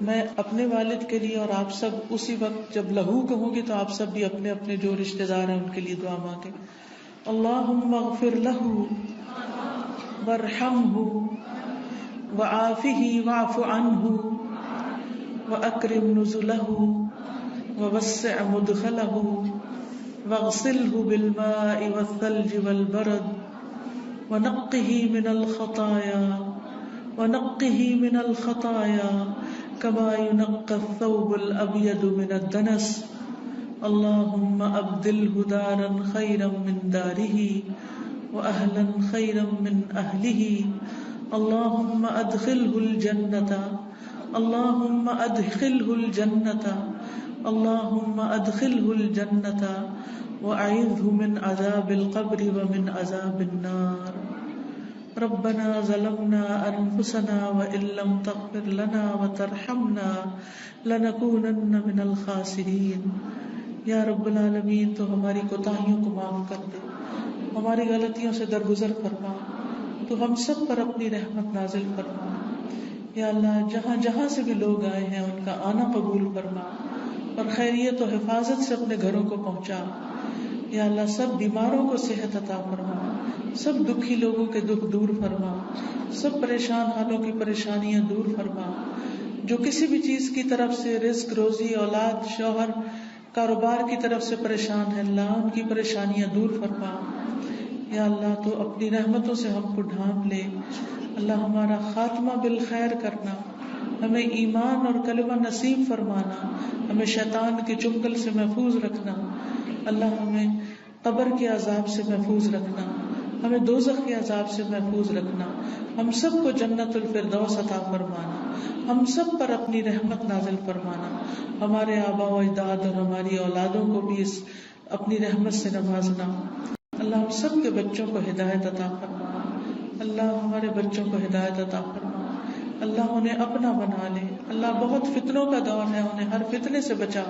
میں اپنے والد کے لیے اور آپ سب اسی وقت جب لہو کہوں گی تو آپ سب بھی اپنے اپنے جو رشتہ دار ہیں ان کے لیے دعا مانگیں. اللہم اغفر لہ وارحمہ وعافہ واعف عنہ واکرم نزلہ ووسع مدخلہ واغسلہ بالماء والثلج والبرد ونقه من الخطايا كما ينقى الثوب الأبيض من الدنس. اللهم أبدله دارا خيرا من داره وأهلا خيرا من أهله. اللهم أدخله الجنة اللهم أدخله الجنة اللهم أدخله الجنة وأعذه من عذاب القبر ومن عذاب النار. ربنا ظلمنا أنفسنا وإن لم تغفر لنا وترحمنا لنكونن من الخاسرين. یا رب العالمین تو ہماری کوتاہیوں کو معاف کر دے، ہماری غلطیوں سے درگزر فرما، تو ہم سب پر اپنی رحمت نازل فرما. یا اللہ جہاں جہاں سے بھی لوگ آئے ہیں ان کا آنا قبول فرما اور خیریت و حفاظت سے اپنے گھروں کو پہنچا. یا اللہ سب بیماروں کو صحت عطا فرما، سب دکھی لوگوں کے دکھ دور فرما، سب پریشان حالوں کی پریشانیاں دور فرما. جو کسی بھی چیز کی طرف سے رزق روزی اولاد شوہر کاروبار کی طرف سے پریشان ہے اللہ ان کی پریشانیاں دور فرما. یا اللہ تو اپنی رحمتوں سے ہم کو ڈھانپ لے. اللہ ہمارا خاتمہ بالخیر کرنا، ہمیں ایمان اور کلمہ نصیب فرمانا، ہمیں شیطان کے چنگل سے محفوظ رکھنا. اللہ ہمیں قبر کے عذاب سے محفوظ رکھنا، ہمیں دوزخ کے عذاب سے محفوظ رکھنا. ہم سب کو جنت الفردوس عطا فرمانا، ہم سب پر اپنی رحمت نازل فرمانا. ہمارے آباء و اجداد اور ہماری اولادوں کو بھی اس اپنی رحمت سے نوازنا. اللہ ہم سب کے بچوں کو ہدایت عطا فرما. اللہ ہمارے بچوں کو ہدایت عطا فرما. اللہ انہیں اپنا بنا لے. اللہ بہت فتنوں کا دور ہے، انہیں ہر فتنے سے بچا.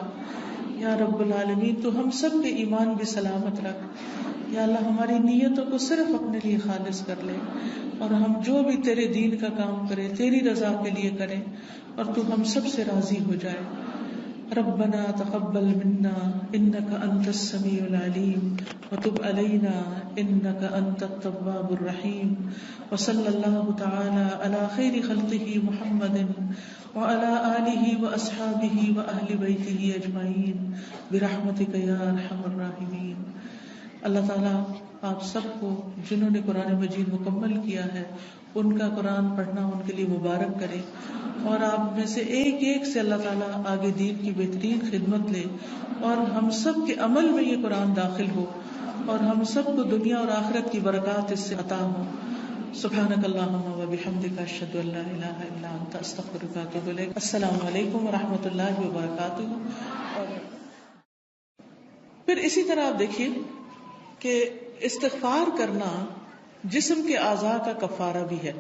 یا رب العالمین تو ہم سب کے ایمان بھی سلامت رکھ. یا اللہ ہماری نیتوں کو صرف اپنے لیے خالص کر لے، اور ہم جو بھی تیرے دین کا کام کریں تیری رضا کے لیے کریں، اور تو ہم سب سے راضی ہو جائے. ربنا تقبل منا انك انت السميع العليم وتب علينا انك انت التواب الرحيم وصلى الله تعالى على خير خلقه محمد وعلى آله واصحابه واهل بيته اجمعين برحمتك يا ارحم الراحمين. اللہ تعالیٰ آپ سب کو جنہوں نے قرآن مجید مکمل کیا ہے ان کا قرآن پڑھنا ان کے لیے مبارک کرے، اور آپ میں سے ایک ایک سے اللہ تعالیٰ آگے دین کی بہترین خدمت لے، اور ہم سب کے عمل میں یہ قرآن داخل ہو، اور ہم سب کو دنیا اور آخرت کی برکات اس سے عطا ہو. سبحانک اللہم و بحمدک اشہد ان لا الہ الا انت استغفرک و اتوب الیک. السلام علیکم و رحمۃ اللہ وبرکاتہ. اور پھر اسی طرح آپ دیکھیے کہ استغفار کرنا جسم کے اعضاء کا کفارہ بھی ہے.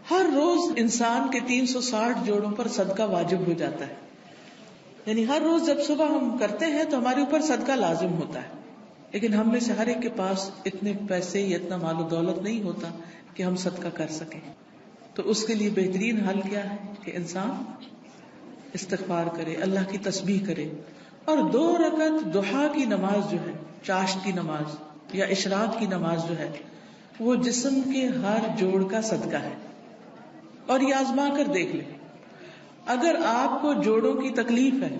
ہر روز انسان کے 360 جوڑوں پر صدقہ واجب ہو جاتا ہے. یعنی ہر روز جب صبح ہم کرتے ہیں تو ہمارے اوپر صدقہ لازم ہوتا ہے، لیکن ہم میں سے ہر ایک کے پاس اتنے پیسے یا اتنا مال و دولت نہیں ہوتا کہ ہم صدقہ کر سکیں. تو اس کے لیے بہترین حل کیا ہے کہ انسان استغفار کرے، اللہ کی تسبیح کرے، اور 2 رکعت ضحیٰ کی نماز جو ہے، چاشت کی نماز یا اشراق کی نماز جو ہے، وہ جسم کے ہر جوڑ کا صدقہ ہے. اور یہ آزما کر دیکھ لیں، اگر آپ کو جوڑوں کی تکلیف ہے،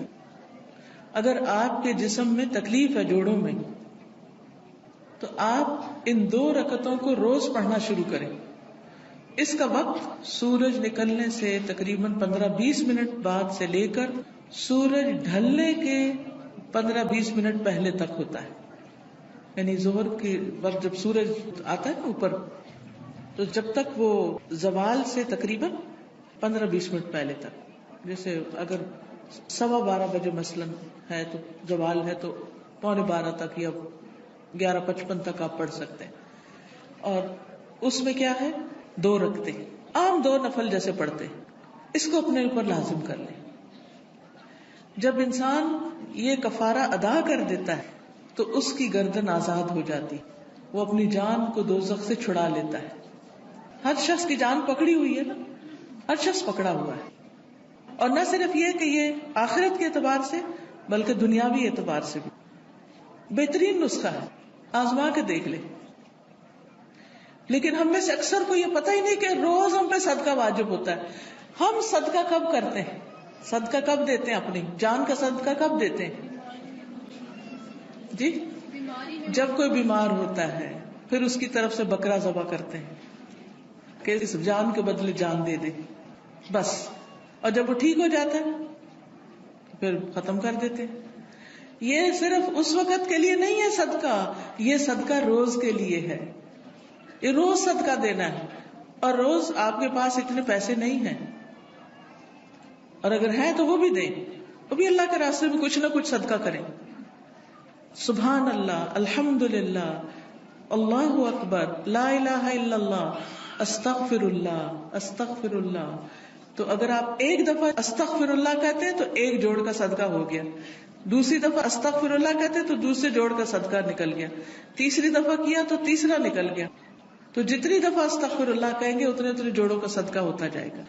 اگر آپ کے جسم میں تکلیف ہے جوڑوں میں، تو آپ ان 2 رکعتوں کو روز پڑھنا شروع کریں. اس کا وقت سورج نکلنے سے تقریباً 15-20 منٹ بعد سے لے کر سورج ڈھلنے کے 15-20 منٹ پہلے تک ہوتا ہے. یعنی ظہر کے وقت جب سورج آتا ہے نا اوپر، تو جب تک وہ زوال سے تقریباً 15-20 منٹ پہلے تک، جیسے اگر 12:15 بجے مثلاً ہے تو زوال ہے تو 11:45 تک یا 11:55 تک آپ پڑھ سکتے ہیں. اور اس میں کیا ہے، 2 رکعتیں عام 2 نفل جیسے پڑھتے ہیں، اس کو اپنے اوپر لازم کر لیں. جب انسان یہ کفارہ ادا کر دیتا ہے تو اس کی گردن آزاد ہو جاتی، وہ اپنی جان کو دوزخ سے چھڑا لیتا ہے. ہر شخص کی جان پکڑی ہوئی ہے نا، ہر شخص پکڑا ہوا ہے. اور نہ صرف یہ کہ یہ آخرت کے اعتبار سے بلکہ دنیاوی اعتبار سے بھی بہترین نسخہ ہے. آزما کے دیکھ لیں. لیکن ہم میں سے اکثر کو یہ پتہ ہی نہیں کہ روز ہم پہ صدقہ واجب ہوتا ہے. ہم صدقہ کب کرتے ہیں، صدقہ کب دیتے ہیں، اپنی جان کا صدقہ کب دیتے ہیں؟ جی، جب کوئی بیمار ہوتا ہے پھر اس کی طرف سے بکرا ذبح کرتے ہیں کہ اس جان کے بدلے جان دے دے، بس. اور جب وہ ٹھیک ہو جاتا ہے پھر ختم کر دیتے ہیں. یہ صرف اس وقت کے لیے نہیں ہے صدقہ، یہ صدقہ روز کے لیے ہے. یہ روز صدقہ دینا ہے. اور روز آپ کے پاس اتنے پیسے نہیں ہیں، اور اگر ہیں تو وہ بھی دیں، وہ بھی اللہ کے راستے میں کچھ نہ کچھ صدقہ کریں. سبحان اللہ، الحمدللہ، اللہ اکبر، لا الہ الا اللہ، استغفر اللہ، استغفر اللہ. تو اگر آپ ایک دفعہ استغفر اللہ کہتے ہیں تو 1 جوڑ کا صدقہ ہو گیا، دوسری دفعہ استغفر اللہ کہتے ہیں تو دوسرے جوڑ کا صدقہ نکل گیا، تیسری دفعہ کیا تو تیسرا نکل گیا. تو جتنی دفعہ استغفر اللہ کہیں گے اتنے جوڑوں کا صدقہ ہوتا جائے گا.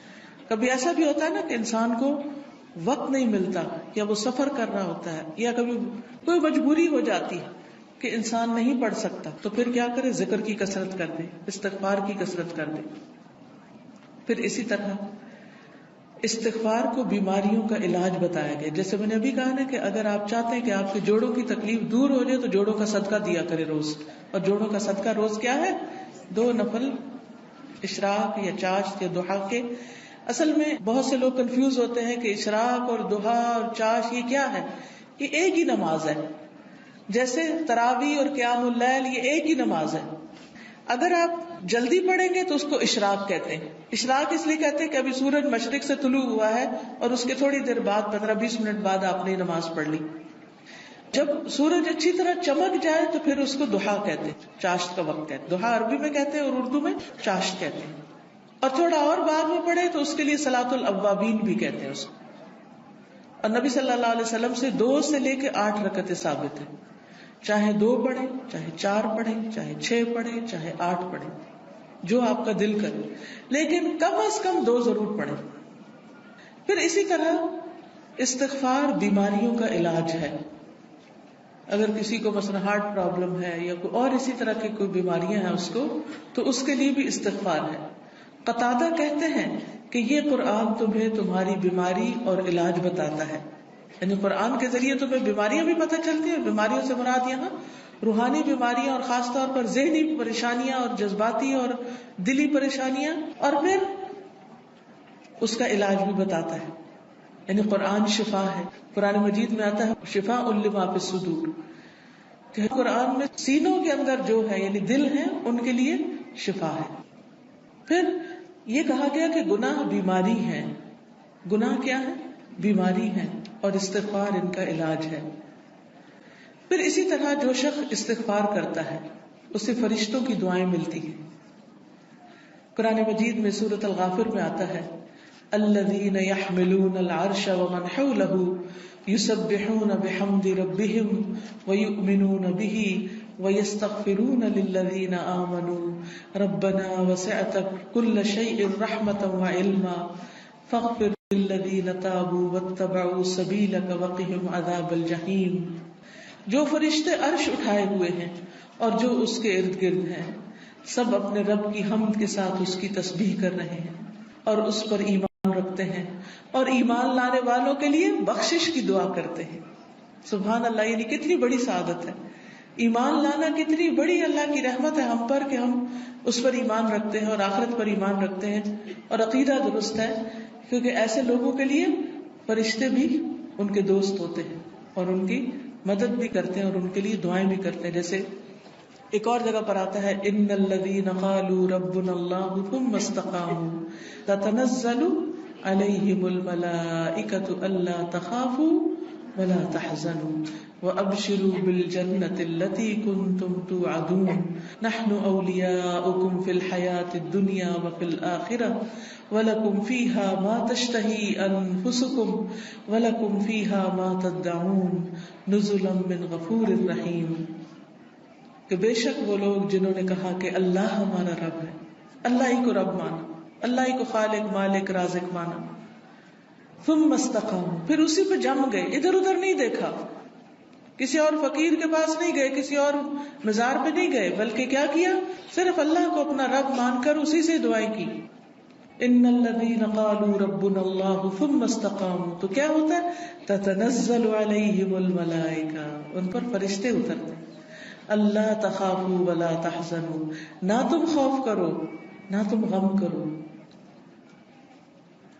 کبھی ایسا بھی ہوتا ہے نا کہ انسان کو وقت نہیں ملتا، یا وہ سفر کر رہا ہوتا ہے، یا کبھی کوئی مجبوری ہو جاتی ہے کہ انسان نہیں پڑھ سکتا، تو پھر کیا کرے، ذکر کی کثرت کر دے، استغفار کی کثرت کر دے. پھر اسی طرح استغفار کو بیماریوں کا علاج بتایا گیا. جیسے میں نے ابھی کہا نا کہ اگر آپ چاہتے ہیں کہ آپ کے جوڑوں کی تکلیف دور ہو جائے تو جوڑوں کا صدقہ دیا کرے روز. اور جوڑوں کا صدقہ روز کیا ہے، 2 نفل اشراق یا چاشت یا ضحیٰ کے. اصل میں بہت سے لوگ کنفیوز ہوتے ہیں کہ اشراق اور ضحیٰ اور چاشت یہ کیا ہے. یہ ایک ہی نماز ہے، جیسے تراویح اور قیام اللیل یہ ایک ہی نماز ہے. اگر آپ جلدی پڑھیں گے تو اس کو اشراق کہتے ہیں. اشراق اس لیے کہتے ہیں کہ ابھی سورج مشرق سے طلوع ہوا ہے اور اس کے تھوڑی دیر بعد 15-20 منٹ بعد آپ نے نماز پڑھ لی. جب سورج اچھی طرح چمک جائے تو پھر اس کو ضحیٰ کہتے ہیں، چاشت کا وقت ہے. ضحیٰ عربی میں کہتے ہیں اور اردو میں چاشت کہتے ہیں. اور تھوڑا اور بعد میں پڑھے تو اس کے لیے صلاۃ الاوابین بھی کہتے ہیں اس کو. اور نبی صلی اللہ علیہ وسلم سے 2 سے لے کے 8 رکعتیں ثابت ہیں. چاہے 2 پڑھیں، چاہے 4 پڑھیں، چاہے 6 پڑھیں، چاہے 8 پڑھیں، جو آپ کا دل کرے، لیکن کم از کم 2 ضرور پڑھیں. پھر اسی طرح استغفار بیماریوں کا علاج ہے. اگر کسی کو مثلا ہارٹ پرابلم ہے یا کوئی اور اسی طرح کی کوئی بیماریاں ہیں اس کو، تو اس کے لیے بھی استغفار ہے. قتادہ کہتے ہیں کہ یہ قرآن تمہیں تمہاری بیماری اور علاج بتاتا ہے. یعنی قرآن کے ذریعے تمہیں بیماریاں بھی پتہ چلتی ہیں. بیماریوں سے مراد یہاں روحانی بیماریاں اور خاص طور پر ذہنی پریشانیاں اور جذباتی اور دلی پریشانیاں، اور پھر اس کا علاج بھی بتاتا ہے. یعنی قرآن شفا ہے. قرآن مجید میں آتا ہے شفاء لما فی الصدور، کہ قرآن میں سینوں کے اندر جو ہے یعنی دل ہے ان کے لیے شفا ہے. پھر یہ کہا گیا کہ گناہ بیماری ہے. گناہ کیا ہے؟ بیماری ہے، اور استغفار ان کا علاج ہے. پھر اسی طرح جو شخص استغفار کرتا ہے اسے فرشتوں کی دعائیں ملتی ہیں. قرآن مجید میں سورۃ الغافر میں آتا ہے الذین یحملون العرش ومن حولہ یسبحون بحمد ربہم ویؤمنون بہ ویستغفرون للذین آمنوا ربنا وسعت کل شیء رحمۃ وعلما فاغفر للذین تابوا واتبعوا سبیلک وقہم عذاب الجحیم. جو فرشتے عرش اٹھائے ہوئے ہیں اور جو اس کے ارد گرد ہیں سب اپنے رب کی حمد کے ساتھ اس کی تسبیح کر رہے ہیں اور اس پر ایمان رکھتے ہیں اور ایمان لانے والوں کے لیے بخشش کی دعا کرتے ہیں. سبحان اللہ، یعنی کتنی بڑی سعادت ہے. ایمان لانا کتنی بڑی اللہ کی رحمت ہے ہم پر کہ ہم اس پر ایمان رکھتے ہیں اور آخرت پر ایمان رکھتے ہیں اور عقیدہ درست ہے. کیونکہ ایسے لوگوں کے لیے فرشتے بھی ان کے دوست ہوتے ہیں اور ان کی مدد بھی کرتے ہیں اور ان کے لیے دعائیں بھی کرتے ہیں. جیسے ایک اور جگہ پر آتا ہے ان الذین قالوا ربنا اللہ ثم استقاموا تتنزل علیہم الملائکۃ الا تخافوا ولا تحزنوا وابشروا بالجنۃ التي كنتم توعدون نحن اولیاؤکم فی الحیاۃ الدنیا وفی الآخرۃ ولکم فیہا ما تشتہی انفسکم ولکم فیہا ما تدعون نزلا من غفور رحیم. کہ بے شک وہ لوگ جنہوں نے کہا کہ اللہ ہمارا رب ہے، اللہ ہی کو رب مانا، اللہ ہی کو خالق مالک رازق مانا، ثم استقاموا، پھر اسی پہ جم گئے، ادھر ادھر نہیں دیکھا، کسی اور فقیر کے پاس نہیں گئے، کسی اور مزار پہ نہیں گئے، بلکہ کیا کیا؟ صرف اللہ کو اپنا رب مان کر اسی سے دعائیں کی. ان الذین قالوا ربنا اللہ ثم استقاموا، تو کیا ہوتا ہے؟ تتنزل علیہم الملائکہ، ان پر فرشتے اترتے ہیں. اللہ تخافوا ولا تحزنوا، نہ تم خوف کرو نہ تم غم کرو.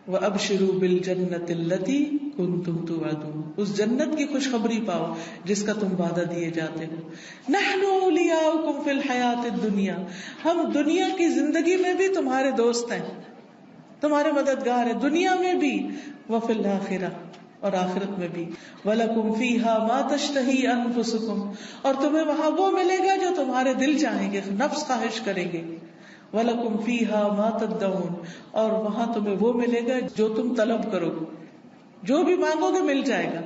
وابشروا بالجنۃ التي كنتم توعدون، اس جنت کی خوشخبری پاؤ جس کا تم وعدہ دیے جاتے ہو. نحن اولیاؤکم فی الحیاۃ الدنیا، ہم دنیا کی زندگی میں بھی تمہارے دوست ہیں، تمہارے مددگار ہیں، دنیا میں بھی، وفی الآخرہ، اور آخرت میں بھی. وَلَكُمْ فِيهَا مَا تَشْتَهِي أَنفُسُكُمْ، اور تمہیں وہاں وہ ملے گا جو تمہارے دل چاہیں گے، نفس خواہش کریں گے. وَلَكُمْ فِيهَا مَا تَدَّعُونَ، اور وہاں تمہیں وہ ملے گا جو تم طلب کرو گے، جو بھی مانگو گے مل جائے گا.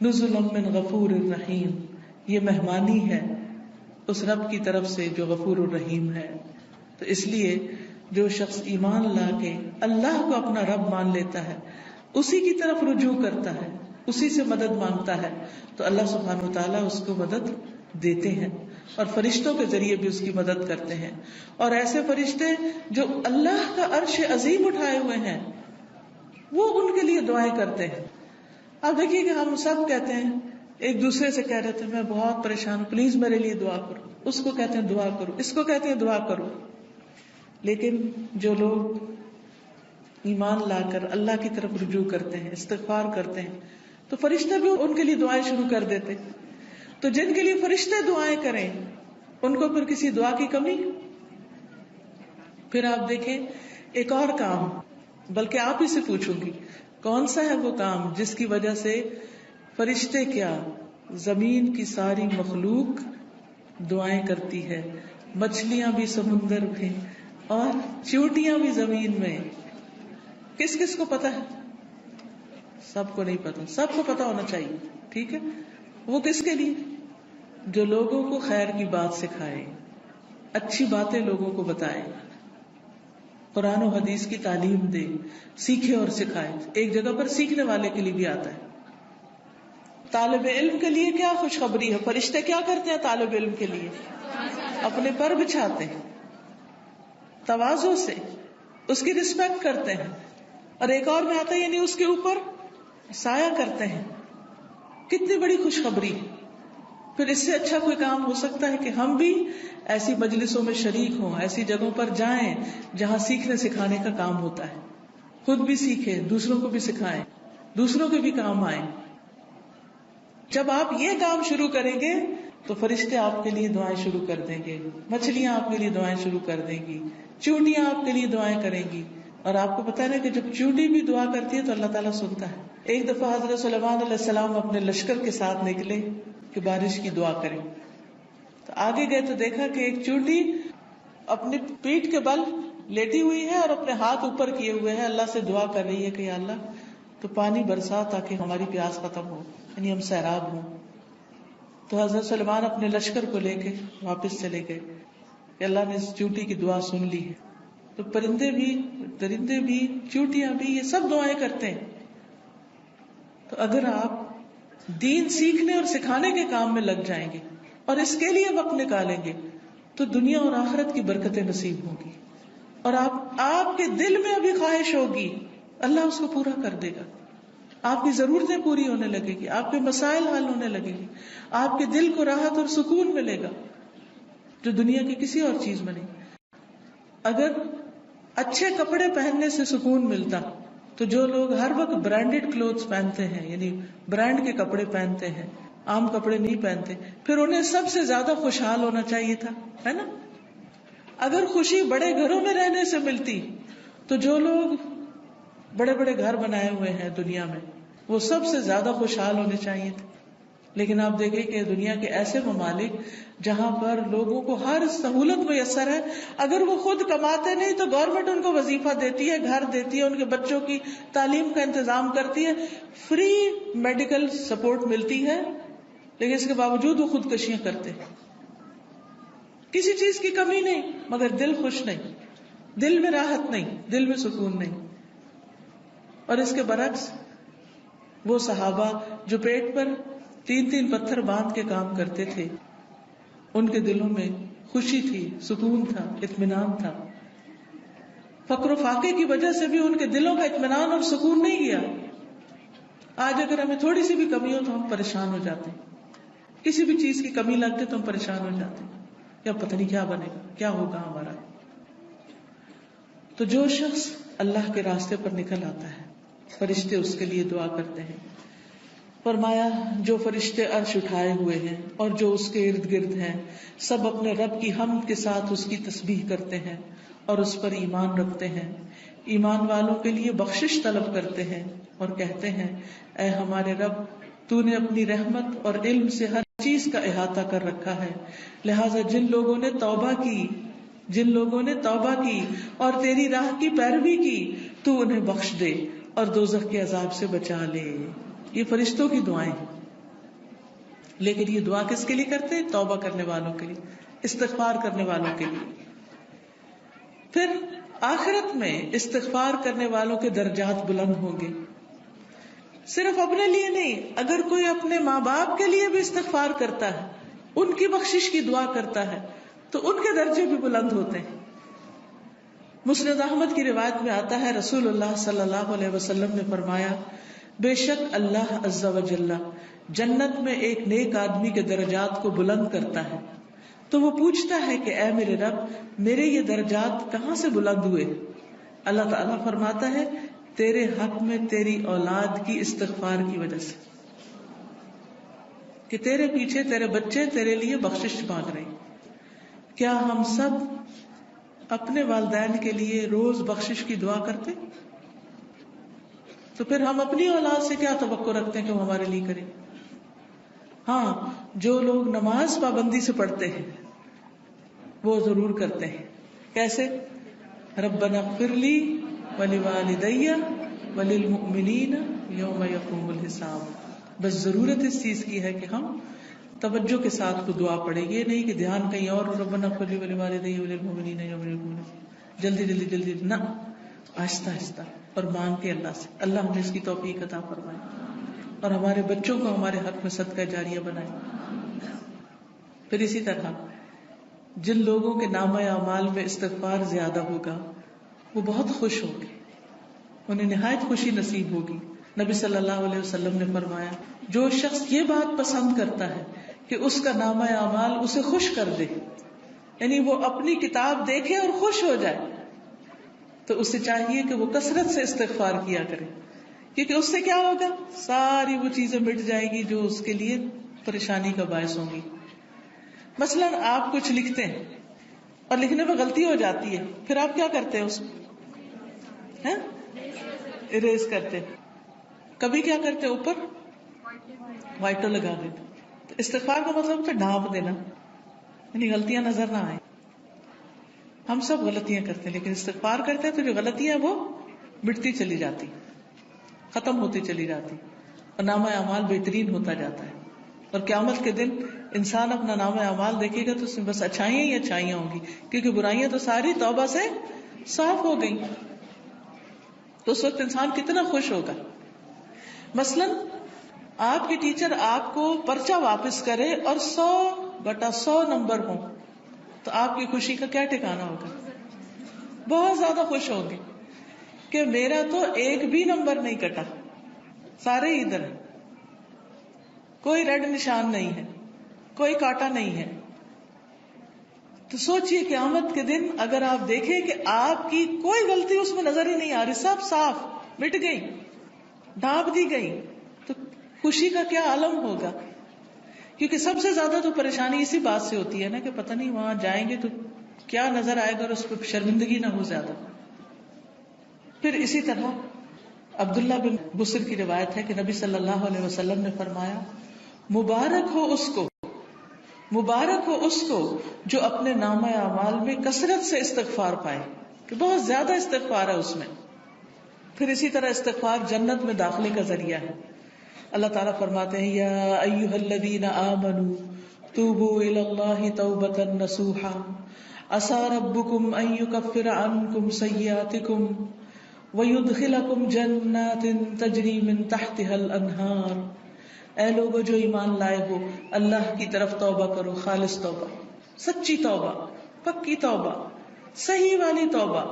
نُزُلًا مِّن غَفُورٍ رَحِيمٍ، یہ مہمانی ہے اس رب کی طرف سے جو غفور الرحیم ہے. تو اس لیے جو شخص ایمان لا کے اللہ کو اپنا رب مان لیتا ہے، اسی کی طرف رجوع کرتا ہے، اسی سے مدد مانگتا ہے، تو اللہ سبحانہ وتعالیٰ اس کو مدد دیتے ہیں اور فرشتوں کے ذریعے بھی اس کی مدد کرتے ہیں. اور ایسے فرشتے جو اللہ کا عرش عظیم اٹھائے ہوئے ہیں وہ ان کے لیے دعائیں کرتے ہیں. آپ دیکھیے کہ ہم سب کہتے ہیں، ایک دوسرے سے کہہ رہے تھے میں بہت پریشان ہوں، پلیز میرے لیے دعا کرو، اس کو کہتے ہیں دعا کرو، اس کو کہتے ہیں دعا کرو. لیکن جو لوگ ایمان لا کر اللہ کی طرف رجوع کرتے ہیں، استغفار کرتے ہیں، تو فرشتے بھی ان کے لیے دعائیں شروع کر دیتے. تو جن کے لیے فرشتے دعائیں کریں ان کو پھر کسی دعا کی کمی. پھر آپ دیکھیں ایک اور کام، بلکہ آپ ہی سے پوچھوں گی کون سا ہے وہ کام جس کی وجہ سے فرشتے کیا زمین کی ساری مخلوق دعائیں کرتی ہے، مچھلیاں بھی سمندر میں اور چیونٹیاں بھی زمین میں. کس کس کو پتا ہے؟ سب کو نہیں پتا، سب کو پتا ہونا چاہیے. ٹھیک ہے، وہ کس کے لیے؟ جو لوگوں کو خیر کی بات سکھائے، اچھی باتیں لوگوں کو بتائے. قرآن و حدیث کی تعلیم دے، سیکھے اور سکھائے. ایک جگہ پر سیکھنے والے کے لیے بھی آتا ہے. طالب علم کے لیے کیا خوشخبری ہے. فرشتے کیا کرتے ہیں طالب علم کے لیے؟ اپنے پر بچھاتے ہیں تواضع سے، اس کی رسپیکٹ کرتے ہیں. اور ایک اور میں آتا ہے یعنی اس کے اوپر سایہ کرتے ہیں. کتنی بڑی خوشخبری. پھر اس سے اچھا کوئی کام ہو سکتا ہے کہ ہم بھی ایسی مجلسوں میں شریک ہوں، ایسی جگہوں پر جائیں جہاں سیکھنے سکھانے کا کام ہوتا ہے. خود بھی سیکھیں، دوسروں کو بھی سکھائیں، دوسروں کے بھی کام آئیں. جب آپ یہ کام شروع کریں گے تو فرشتے آپ کے لیے دعائیں شروع کر دیں گے، مچھلیاں آپ کے لیے دعائیں شروع کر دیں گی، چونٹیاں آپ کے لیے دعائیں کریں گی. اور آپ کو پتا ہے نا کہ جب چونٹی بھی دعا کرتی ہے تو اللہ تعالیٰ سنتا ہے. ایک دفعہ حضرت سلیمان علیہ السلام اپنے لشکر کے ساتھ نکلے کہ بارش کی دعا کریں. تو آگے گئے تو دیکھا کہ ایک چونٹی اپنی پیٹھ کے بل لیٹی ہوئی ہے اور اپنے ہاتھ اوپر کیے ہوئے ہے، اللہ سے دعا کر رہی ہے کہ یا اللہ تو پانی برسا تاکہ ہماری پیاس ختم ہو، یعنی ہم سیراب ہوں. تو حضرت سلیمان اپنے لشکر کو لے کے واپس چلے گئے کہ اللہ نے اس چونٹی کی دعا سن لی ہے. تو پرندے بھی، درندے بھی، چونٹیاں بھی، یہ سب دعائیں کرتے ہیں. تو اگر آپ دین سیکھنے اور سکھانے کے کام میں لگ جائیں گے اور اس کے لیے وقت نکالیں گے تو دنیا اور آخرت کی برکتیں نصیب ہوں گی. اور آپ کے دل میں ابھی خواہش ہوگی، اللہ اس کو پورا کر دے گا. آپ کی ضرورتیں پوری ہونے لگے گی، آپ کے مسائل حل ہونے لگے گی، آپ کے دل کو راحت اور سکون ملے گا جو دنیا کی کسی اور چیز میں نہیں. اگر اچھے کپڑے پہننے سے سکون ملتا تو جو لوگ ہر وقت برانڈیڈ کلوتھز پہنتے ہیں، یعنی برانڈ کے کپڑے پہنتے ہیں، عام کپڑے نہیں پہنتے، پھر انہیں سب سے زیادہ خوشحال ہونا چاہیے تھا، ہے نا. اگر خوشی بڑے گھروں میں رہنے سے ملتی تو جو لوگ بڑے بڑے گھر بنائے ہوئے ہیں دنیا میں وہ سب سے زیادہ خوشحال ہونے چاہیے تھے. لیکن آپ دیکھیں کہ دنیا کے ایسے ممالک جہاں پر لوگوں کو ہر سہولت میسر ہے، اگر وہ خود کماتے نہیں تو گورنمنٹ ان کو وظیفہ دیتی ہے، گھر دیتی ہے، ان کے بچوں کی تعلیم کا انتظام کرتی ہے، فری میڈیکل سپورٹ ملتی ہے، لیکن اس کے باوجود وہ خودکشیاں کرتے ہیں. کسی چیز کی کمی نہیں مگر دل خوش نہیں، دل میں راحت نہیں، دل میں سکون نہیں. اور اس کے برعکس وہ صحابہ جو پیٹ پر 3 پتھر باندھ کے کام کرتے تھے، ان کے دلوں میں خوشی تھی، سکون تھا، اطمینان تھا. فقر و فاقے کی وجہ سے بھی ان کے دلوں کا اطمینان اور سکون نہیں گیا. آج اگر ہمیں تھوڑی سی بھی کمی ہو تو ہم پریشان ہو جاتے ہیں، کسی بھی چیز کی کمی لگتی تو ہم پریشان ہو جاتے ہیں، یا پتہ نہیں کیا بنے گا، کیا ہوگا ہمارا. تو جو شخص اللہ کے راستے پر نکل آتا ہے فرشتے اس کے لیے دعا کرتے ہیں. فرمایا جو فرشتے عرش اٹھائے ہوئے ہیں اور جو اس کے ارد گرد ہیں سب اپنے رب کی حمد کے ساتھ اس کی تسبیح کرتے ہیں اور اس پر ایمان رکھتے ہیں. ایمان والوں کے لیے بخشش طلب کرتے ہیں اور کہتے ہیں اے ہمارے رب تو نے اپنی رحمت اور علم سے ہر چیز کا احاطہ کر رکھا ہے، لہٰذا جن لوگوں نے توبہ کی اور تیری راہ کی پیروی کی تو انہیں بخش دے اور دوزخ کے عذاب سے بچا لے. یہ فرشتوں کی دعائیں ہیں، لیکن یہ دعا کس کے لیے کرتے ہیں؟ توبہ کرنے والوں کے لیے، استغفار کرنے والوں کے لیے. پھر آخرت میں استغفار کرنے والوں کے درجات بلند ہوں گے. صرف اپنے لیے نہیں، اگر کوئی اپنے ماں باپ کے لیے بھی استغفار کرتا ہے، ان کی بخشش کی دعا کرتا ہے تو ان کے درجے بھی بلند ہوتے ہیں. مسند احمد کی روایت میں آتا ہے رسول اللہ صلی اللہ علیہ وسلم نے فرمایا بے شک اللہ عز و جل جنت میں ایک نیک آدمی کے درجات کو بلند کرتا ہے تو وہ پوچھتا ہے کہ اے میرے رب میرے یہ درجات کہاں سے بلند ہوئے؟ اللہ تعالیٰ فرماتا ہے تیرے حق میں تیری اولاد کی استغفار کی وجہ سے، کہ تیرے پیچھے تیرے بچے تیرے لیے بخشش مانگ رہے ہیں. کیا ہم سب اپنے والدین کے لیے روز بخشش کی دعا کرتے؟ تو پھر ہم اپنی اولاد سے کیا توقع رکھتے ہیں کہ وہ ہمارے لیے کرے؟ ہاں، جو لوگ نماز پابندی سے پڑھتے ہیں وہ ضرور کرتے ہیں. کیسے؟ ربنا اغفر لی ولوالدی وللمؤمنین یوم یقوم الحساب. بس ضرورت اس چیز کی ہے کہ ہم توجہ کے ساتھ کو دعا پڑھیں، یہ نہیں کہ دھیان کہیں اور. ربنا اغفر لی ولوالدی وللمؤمنین یوم یقوم الحساب. جلدی جلدی جلدی نہ، آہستہ آہستہ، اور مانگ کے اللہ سے. اللہ ہمیں اس کی توفیق عطا فرمائے اور ہمارے بچوں کو ہمارے حق میں صدقہ جاریہ بنائے. پھر اسی طرح جن لوگوں کے نامہ اعمال میں استغفار زیادہ ہوگا وہ بہت خوش ہوں گے، انہیں نہایت خوشی نصیب ہوگی. نبی صلی اللہ علیہ وسلم نے فرمایا جو شخص یہ بات پسند کرتا ہے کہ اس کا نامہ اعمال اسے خوش کر دے، یعنی وہ اپنی کتاب دیکھے اور خوش ہو جائے، تو اسے چاہیے کہ وہ کثرت سے استغفار کیا کرے، کیونکہ اس سے کیا ہوگا، ساری وہ چیزیں مٹ جائیں گی جو اس کے لیے پریشانی کا باعث ہوں گی. مثلاً آپ کچھ لکھتے ہیں اور لکھنے میں غلطی ہو جاتی ہے، پھر آپ کیا کرتے ہیں، اس کو اریز کرتے، کبھی کیا کرتے اوپر وائٹر لگا دیتے. تو استغفار کا مطلب ہوتا ہے ڈھانپ دینا، یعنی غلطیاں نظر نہ آئیں. ہم سب غلطیاں کرتے ہیں، لیکن استغفار کرتے ہیں تو جو غلطیاں وہ مٹتی چلی جاتی، ختم ہوتی چلی جاتی، اور نامہ اعمال بہترین ہوتا جاتا ہے. اور قیامت کے دن انسان اپنا نامہ اعمال دیکھے گا تو اس میں بس اچھائیاں ہی اچھائیاں ہوں گی، کیونکہ برائیاں تو ساری توبہ سے صاف ہو گئی. تو اس وقت انسان کتنا خوش ہوگا. مثلاً آپ کے ٹیچر آپ کو پرچہ واپس کرے اور 100/100 نمبر ہوں تو آپ کی خوشی کا کیا ٹھکانا ہوگا؟ بہت زیادہ خوش ہوں گے کہ میرا تو ایک بھی نمبر نہیں کٹا، سارے ادھر ہیں، کوئی ریڈ نشان نہیں ہے، کوئی کاٹا نہیں ہے. تو سوچئے قیامت کے دن اگر آپ دیکھیں کہ آپ کی کوئی غلطی اس میں نظر ہی نہیں آ رہی، سب صاف مٹ گئی، ڈھانپ دی گئی، تو خوشی کا کیا عالم ہوگا. کیونکہ سب سے زیادہ تو پریشانی اسی بات سے ہوتی ہے نا کہ پتہ نہیں وہاں جائیں گے تو کیا نظر آئے گا اور اس پہ شرمندگی نہ ہو زیادہ. پھر اسی طرح عبداللہ بن بصر کی روایت ہے کہ نبی صلی اللہ علیہ وسلم نے فرمایا مبارک ہو اس کو جو اپنے نامہ اعمال میں کثرت سے استغفار پائے، کہ بہت زیادہ استغفار ہے اس میں. پھر اسی طرح استغفار جنت میں داخلے کا ذریعہ ہے. اللہ تعالیٰ فرماتے ہیں یا ایھا الذین آمنوا توبوا الی اللہ توبۃ نصوحا عسى ربکم ان یکفر عنکم سیئاتکم ویدخلکم جنات تجری من تحتها الانہار. اے لوگو جو ایمان لائے ہو، اللہ کی طرف توبہ کرو، خالص توبہ، سچی توبہ، پکی توبہ، صحیح والی توبہ.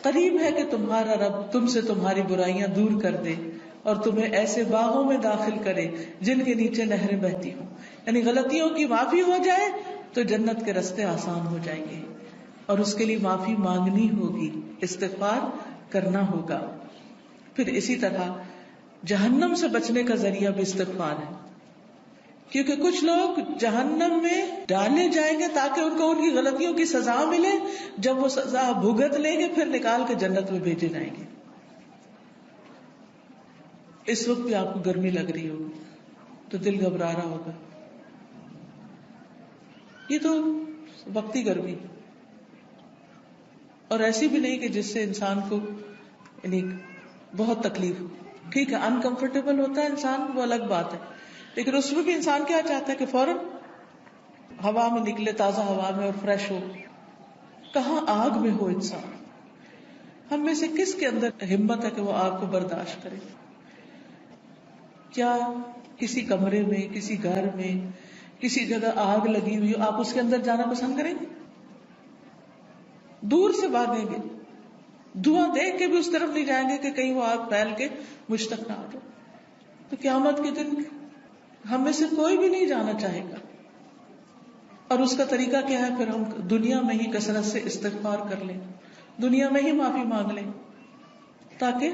قریب ہے کہ تمہارا رب تم سے تمہاری برائیاں دور کر دے اور تمہیں ایسے باغوں میں داخل کرے جن کے نیچے نہریں بہتی ہوں. یعنی غلطیوں کی معافی ہو جائے تو جنت کے راستے آسان ہو جائیں گے، اور اس کے لیے معافی مانگنی ہوگی، استغفار کرنا ہوگا. پھر اسی طرح جہنم سے بچنے کا ذریعہ بھی استغفار ہے، کیونکہ کچھ لوگ جہنم میں ڈالے جائیں گے تاکہ ان کو ان کی غلطیوں کی سزا ملے، جب وہ سزا بھگت لیں گے پھر نکال کے جنت میں بھیجے جائیں گے. اس وقت بھی آپ کو گرمی لگ رہی ہوگی تو دل گھبرا رہا ہوگا، یہ تو وقتی گرمی، اور ایسی بھی نہیں کہ جس سے انسان کو یعنی بہت تکلیف ہو. ٹھیک ہے انکمفرٹیبل ہوتا ہے انسان، وہ الگ بات ہے، لیکن اس میں بھی انسان کیا چاہتا ہے کہ فوراً ہوا میں نکلے، تازہ ہوا میں، اور فریش ہو. کہاں آگ میں ہو انسان. ہم میں سے کس کے اندر ہمت ہے کہ وہ آگ کو برداشت کرے؟ کیا کسی کمرے میں، کسی گھر میں، کسی جگہ آگ لگی ہوئی، آپ اس کے اندر جانا پسند کریں گے؟ دور سے بھاگیں گے، دھواں دیکھ کے بھی اس طرف نہیں جائیں گے کہ کہیں وہ آگ پھیل کے مجھ تک نہ آ جائے. تو قیامت کے دن ہم میں سے کوئی بھی نہیں جانا چاہے گا. اور اس کا طریقہ کیا ہے؟ پھر ہم دنیا میں ہی کثرت سے استغفار کر لیں، دنیا میں ہی معافی مانگ لیں تاکہ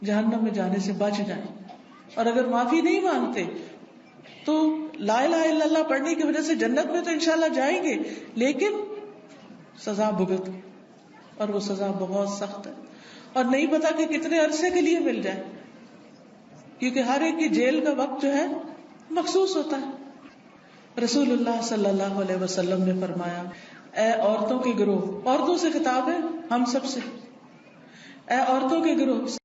جہنم میں جانے سے بچ جائیں. اور اگر معافی نہیں مانگتے تو لا الہ الا اللہ پڑھنے کی وجہ سے جنت میں تو انشاءاللہ جائیں گے، لیکن سزا بھگت کے، اور وہ سزا بہت سخت ہے، اور نہیں پتا کہ کتنے عرصے کے لیے مل جائے، کیونکہ ہر ایک کی جیل کا وقت جو ہے مخصوص ہوتا ہے. رسول اللہ صلی اللہ علیہ وسلم نے فرمایا اے عورتوں کے گروہ، عورتوں سے خطاب ہے ہم سب سے، اے عورتوں کے گروہ